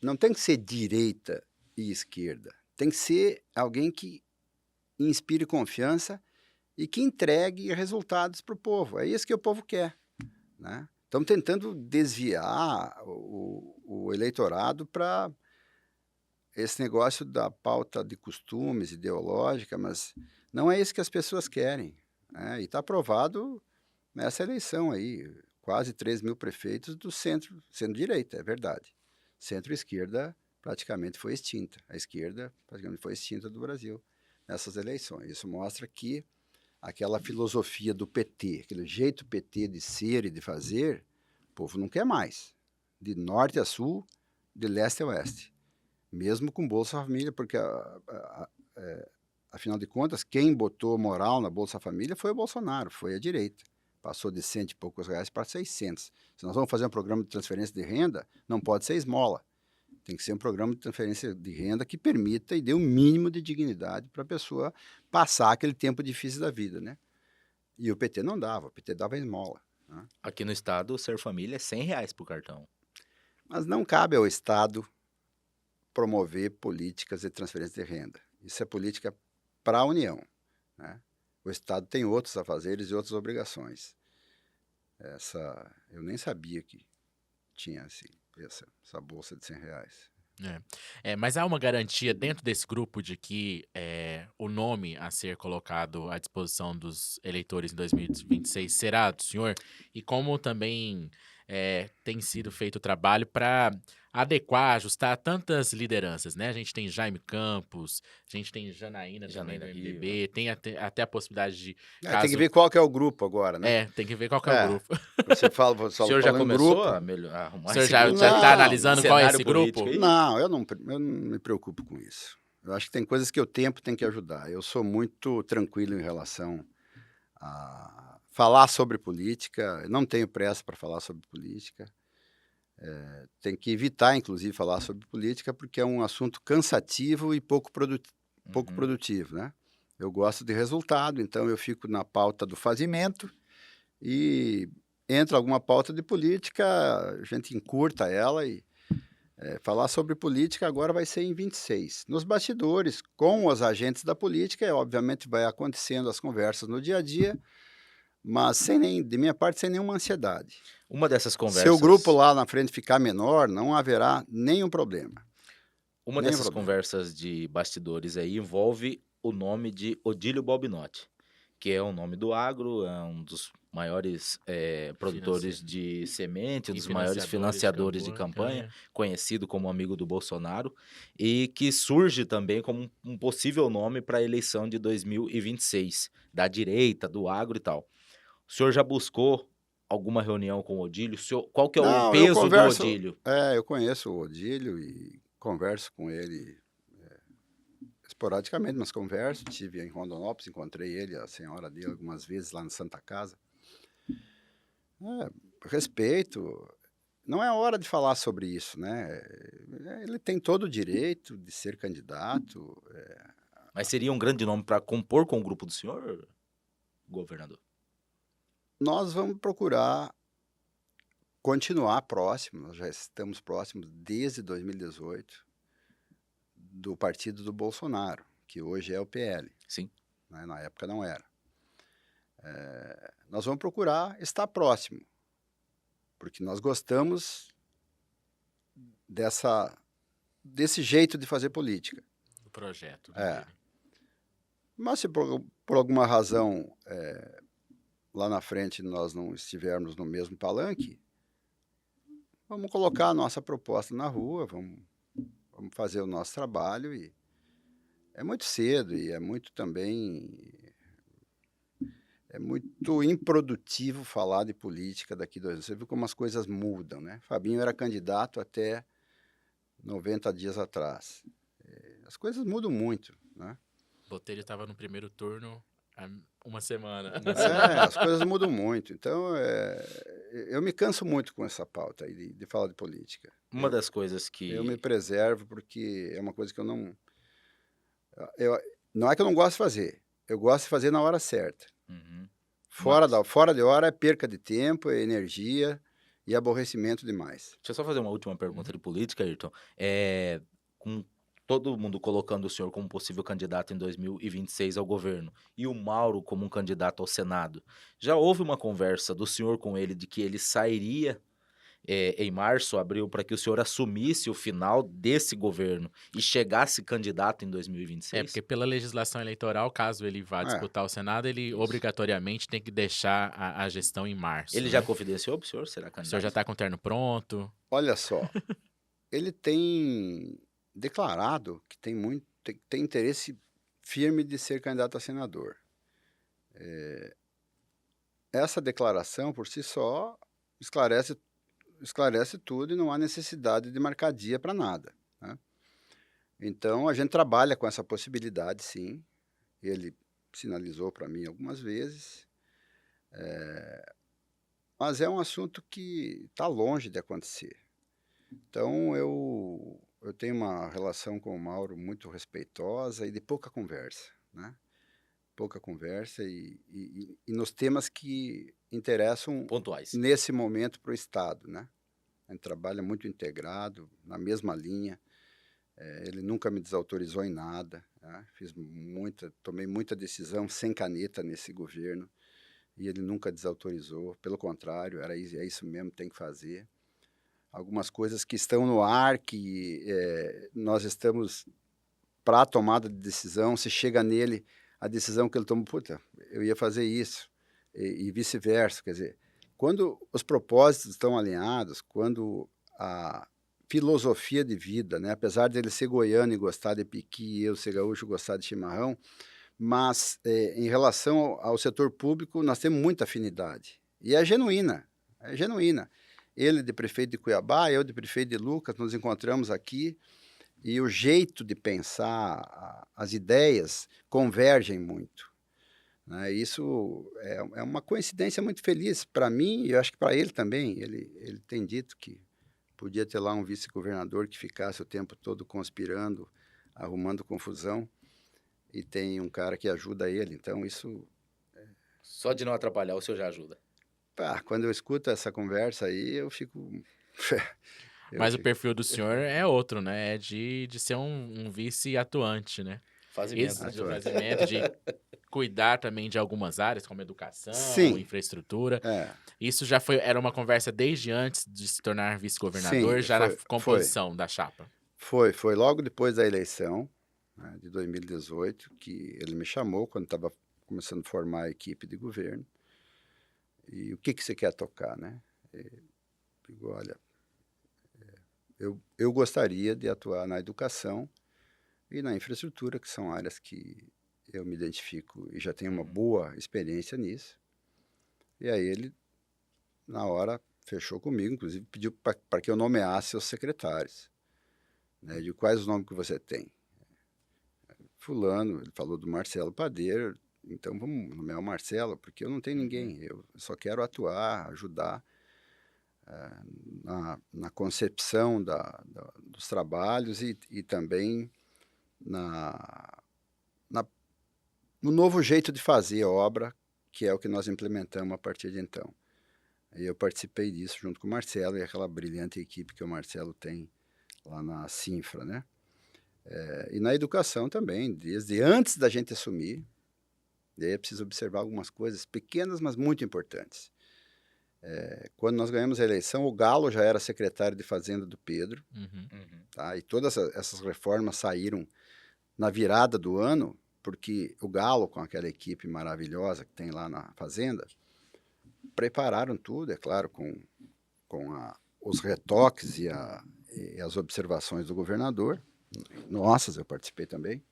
não tem que ser direita e esquerda. Tem que ser alguém que inspire confiança e que entregue resultados para o povo. É isso que o povo quer, né? Estamos tentando desviar o eleitorado para esse negócio da pauta de costumes ideológica, mas não é isso que as pessoas querem, né? E está aprovado nessa eleição aí, quase 3 mil prefeitos do centro-direita, é verdade. Centro-esquerda praticamente foi extinta. A esquerda praticamente foi extinta do Brasil nessas eleições. Isso mostra que aquela filosofia do PT, aquele jeito PT de ser e de fazer, o povo não quer mais. De norte a sul, de leste a oeste. Mesmo com Bolsa Família, porque, afinal de contas, quem botou moral na Bolsa Família foi o Bolsonaro, foi a direita. Passou de 100 e poucos reais para 600. Se nós vamos fazer um programa de transferência de renda, não pode ser esmola. Tem que ser um programa de transferência de renda que permita e dê o mínimo de dignidade para a pessoa passar aquele tempo difícil da vida, né? E o PT não dava, o PT dava esmola, né? Aqui no estado, o Ser Família é R$ 100 por cartão. Mas não cabe ao Estado promover políticas de transferência de renda. Isso é política para a União, né? O Estado tem outros afazeres e outras obrigações. Eu nem sabia que tinha essa bolsa de R$ 100. Mas há uma garantia dentro desse grupo de que o nome a ser colocado à disposição dos eleitores em 2026 será do senhor? E como também tem sido feito o trabalho para adequar, ajustar tantas lideranças, né? A gente tem Jaime Campos, a gente tem Janaína também do Janaína Riva. MDB, tem até a possibilidade de Tem que ver qual que é o grupo agora, né? tem que ver qual que é o grupo. Você fala, O senhor já em começou grupo. a arrumar O senhor esse já grupo? está analisando qual é Cenário esse grupo? político aí? Não, eu não me preocupo com isso. Eu acho que tem coisas que o tempo tem que ajudar. Eu sou muito tranquilo em relação a falar sobre política. Eu não tenho pressa para falar sobre política. Tem que evitar, inclusive, falar sobre política, porque é um assunto cansativo e pouco produtivo, né? Eu gosto de resultado, então eu fico na pauta do fazimento e entra alguma pauta de política, a gente encurta ela e falar sobre política agora vai ser em 26. Nos bastidores, com os agentes da política, obviamente vai acontecendo as conversas no dia a dia, mas de minha parte, sem nenhuma ansiedade. Uma dessas conversas... Se o grupo lá na frente ficar menor, não haverá nenhum problema. Uma dessas conversas de bastidores aí envolve o nome de Odílio Balbinotti, que é um nome do agro, é um dos maiores produtores de semente, um dos maiores financiadores de campanha, conhecido como amigo do Bolsonaro, e que surge também como um possível nome para a eleição de 2026, da direita, do agro e tal. O senhor já buscou alguma reunião com o Odílio? Qual que é o peso do Odílio? Eu conheço o Odílio e converso com ele esporadicamente, mas converso. Estive em Rondonópolis, encontrei ele, a senhora dele, algumas vezes lá na Santa Casa. Respeito. Não é hora de falar sobre isso, né? Ele tem todo o direito de ser candidato. Mas seria um grande nome para compor com o grupo do senhor, governador? Nós vamos procurar continuar próximo, nós já estamos próximos desde 2018, do partido do Bolsonaro, que hoje é o PL, Sim. né? Na época não era. Nós vamos procurar estar próximo, porque nós gostamos desse jeito de fazer política. O projeto É. dele. Mas se por alguma razão lá na frente nós não estivermos no mesmo palanque, vamos colocar a nossa proposta na rua, vamos fazer o nosso trabalho. E é muito cedo e é muito improdutivo falar de política daqui 2 anos. Você viu como as coisas mudam, né? Fabinho era candidato até 90 dias atrás. As coisas mudam muito, né? Botelho estava no primeiro turno há uma semana. As coisas mudam muito. Então, eu me canso muito com essa pauta aí de falar de política. Uma das coisas Eu me que... preservo porque é uma coisa que eu não... Não é que eu não gosto de fazer. Eu gosto de fazer na hora certa. Uhum. Fora de hora é perca de tempo, é energia e aborrecimento demais. Deixa eu só fazer uma última pergunta de política, Ayrton. Com todo mundo colocando o senhor como possível candidato em 2026 ao governo e o Mauro como um candidato ao Senado, já houve uma conversa do senhor com ele de que ele sairia em março, abril, para que o senhor assumisse o final desse governo e chegasse candidato em 2026? Porque pela legislação eleitoral, caso ele vá disputar o Senado, ele Isso. obrigatoriamente tem que deixar a gestão em março. Ele né? já confidenciou para o senhor? Será O candidato? senhor já está com o terno pronto? Olha só, ele tem declarado que tem interesse firme de ser candidato a senador. Essa declaração, por si só, esclarece tudo e não há necessidade de marcar dia para nada, né? Então, a gente trabalha com essa possibilidade, sim. Ele sinalizou para mim algumas vezes, mas é um assunto que está longe de acontecer. Então, eu tenho uma relação com o Mauro muito respeitosa e de pouca conversa, né? Pouca conversa e nos temas que interessam Pontuais. nesse momento para o Estado, né? A gente trabalha muito integrado, na mesma linha. Ele nunca me desautorizou em nada, né? Tomei muita decisão sem caneta nesse governo e ele nunca desautorizou. Pelo contrário, é isso mesmo, tem que fazer. Algumas coisas que estão no ar, que nós estamos para a tomada de decisão, se chega nele a decisão que ele toma, eu ia fazer isso, e vice-versa. Quer dizer, quando os propósitos estão alinhados, quando a filosofia de vida, né, apesar de ele ser goiano e gostar de piqui, e eu ser gaúcho e gostar de chimarrão, mas em relação ao setor público, nós temos muita afinidade, e é genuína. Ele de prefeito de Cuiabá, eu de prefeito de Lucas, nos encontramos aqui, e o jeito de pensar, as ideias convergem muito, né? Isso é uma coincidência muito feliz para mim e eu acho que para ele também. Ele tem dito que podia ter lá um vice-governador que ficasse o tempo todo conspirando, arrumando confusão, e tem um cara que ajuda ele. Então isso... Só de não atrapalhar, o senhor já ajuda. Quando eu escuto essa conversa aí, eu fico... Mas o perfil do senhor é outro, né? É de ser um vice atuante, né? Fazimento. De fazimento, de cuidar também de algumas áreas, como educação, Sim. infraestrutura. Isso já era uma conversa desde antes de se tornar vice-governador, Sim, já na composição da chapa? Foi logo depois da eleição, né, de 2018, que ele me chamou, quando estava começando a formar a equipe de governo. E o que você quer tocar, né? Eu digo, olha... Eu gostaria de atuar na educação e na infraestrutura, que são áreas que eu me identifico e já tenho uma boa experiência nisso. E aí ele, na hora, fechou comigo, inclusive pediu para que eu nomeasse os secretários. Né, de quais os nomes que você tem? Fulano, ele falou do Marcelo Padeiro, então vamos nomear o Marcelo, porque eu não tenho ninguém, eu só quero atuar, ajudar. Na concepção dos trabalhos e também no novo jeito de fazer a obra, que é o que nós implementamos a partir de então. E eu participei disso junto com o Marcelo e aquela brilhante equipe que o Marcelo tem lá na Sinfra, né? E na educação também, desde antes da gente assumir, e aí é preciso observar algumas coisas pequenas, mas muito importantes. Quando nós ganhamos a eleição, o Galo já era secretário de Fazenda do Pedro, Uhum. tá? E todas essas reformas saíram na virada do ano, porque o Galo, com aquela equipe maravilhosa que tem lá na Fazenda, prepararam tudo, é claro, com os retoques e as observações do governador. Nossas, eu participei também.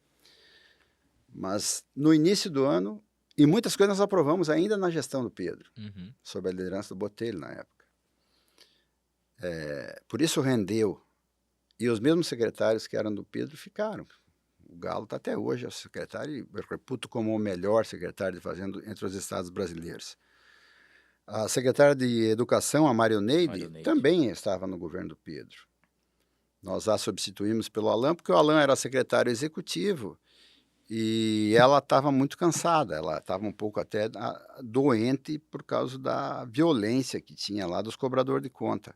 Mas no início do ano, e muitas coisas nós aprovamos ainda na gestão do Pedro, Uhum. sob a liderança do Botelho na época. Por isso rendeu. E os mesmos secretários que eram do Pedro ficaram. O Galo está até hoje, é o secretário, e eu reputo como o melhor secretário de Fazenda entre os estados brasileiros. A secretária de Educação, a Marioneide, também estava no governo do Pedro. Nós a substituímos pelo Alain, porque o Alain era secretário executivo e ela estava muito cansada, ela estava um pouco até doente por causa da violência que tinha lá dos cobradores de conta.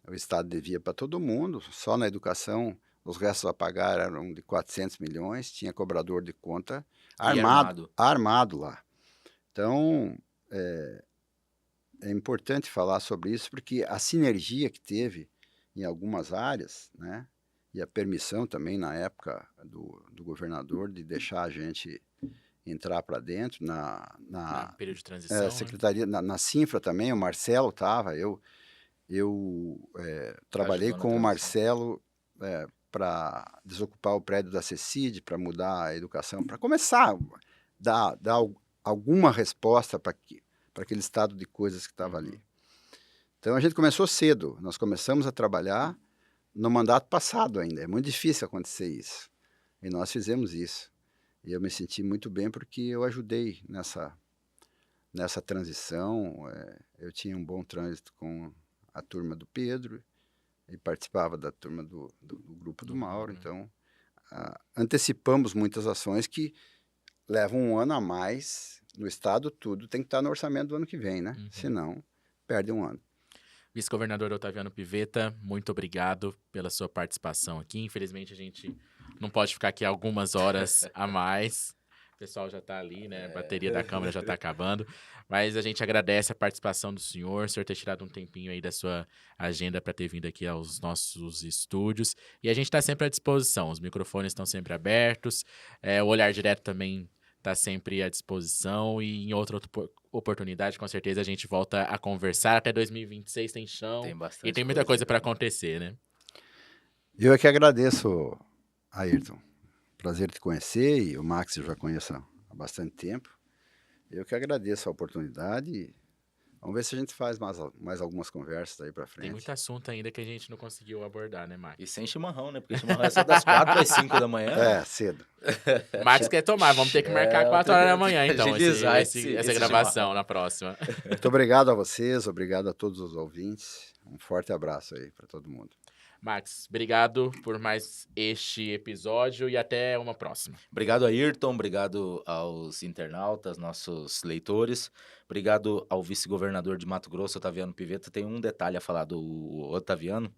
O Estado devia para todo mundo, só na educação os restos a pagar eram de 400 milhões, tinha cobrador de conta armado lá. Então, é importante falar sobre isso, porque a sinergia que teve em algumas áreas, né, e a permissão também na época do governador de deixar a gente entrar para dentro, Na período de transição, secretaria, na Sinfra também, o Marcelo estava, eu trabalhei com o Marcelo para desocupar o prédio da CECID, para mudar a educação, para começar a dar alguma resposta para aquele estado de coisas que estava ali. Então, a gente começou cedo. Nós começamos a trabalhar no mandato passado ainda. É muito difícil acontecer isso. E nós fizemos isso. E eu me senti muito bem porque eu ajudei nessa transição. Eu tinha um bom trânsito com a turma do Pedro e participava da turma do grupo do Mauro. Então, antecipamos muitas ações que levam um ano a mais. No Estado, tudo tem que estar no orçamento do ano que vem, né? Senão, perde um ano. Vice-governador Otaviano Pivetta, muito obrigado pela sua participação aqui. Infelizmente, a gente não pode ficar aqui algumas horas a mais. O pessoal já está ali, né? A bateria da câmera já está acabando. Mas a gente agradece a participação do senhor ter tirado um tempinho aí da sua agenda para ter vindo aqui aos nossos estúdios. E a gente está sempre à disposição. Os microfones estão sempre abertos. O Olhar Direto também está sempre à disposição e em outra oportunidade, com certeza, a gente volta a conversar. Até 2026 tem chão e tem muita coisa para acontecer, né? Eu é que agradeço, Ayrton. Prazer te conhecer e o Max eu já conheço há bastante tempo. Eu que agradeço a oportunidade. Vamos ver se a gente faz mais algumas conversas aí pra frente. Tem muito assunto ainda que a gente não conseguiu abordar, né, Max? E sem chimarrão, né? Porque chimarrão é só das 4 às 5 da manhã. Cedo. Max quer tomar, vamos ter que marcar 4 horas da manhã, então, essa gravação chimarrão na próxima. Muito obrigado a vocês, obrigado a todos os ouvintes. Um forte abraço aí para todo mundo. Max, obrigado por mais este episódio e até uma próxima. Obrigado, Ayrton. Obrigado aos internautas, nossos leitores. Obrigado ao vice-governador de Mato Grosso, Otaviano Pivetta. Tem um detalhe a falar do Otaviano.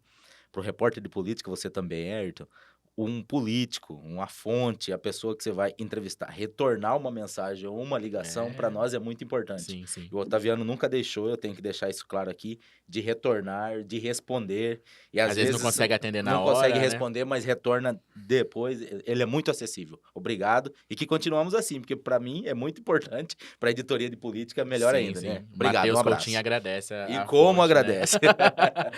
Para o repórter de política, você também é, Ayrton. Um político, uma fonte, a pessoa que você vai entrevistar, retornar uma mensagem ou uma ligação, para nós é muito importante. Sim, sim. O Otaviano nunca deixou, eu tenho que deixar isso claro aqui, de retornar, de responder. E às vezes não consegue atender na hora, não consegue responder, mas retorna depois. Ele é muito acessível. Obrigado. E que continuamos assim, porque para mim é muito importante, para a editoria de política, melhor ainda, né? Obrigado, Mateus um abraço. Coutinho agradece E como fonte, agradece. Né?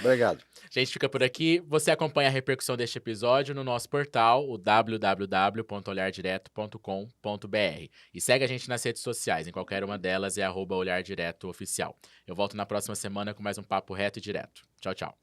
Obrigado. A gente fica por aqui. Você acompanha a repercussão deste episódio no nosso portal, o www.olhardireto.com.br. E segue a gente nas redes sociais, em qualquer uma delas é @olhardiretoOficial. Eu volto na próxima semana com mais um papo reto e direto. Tchau, tchau.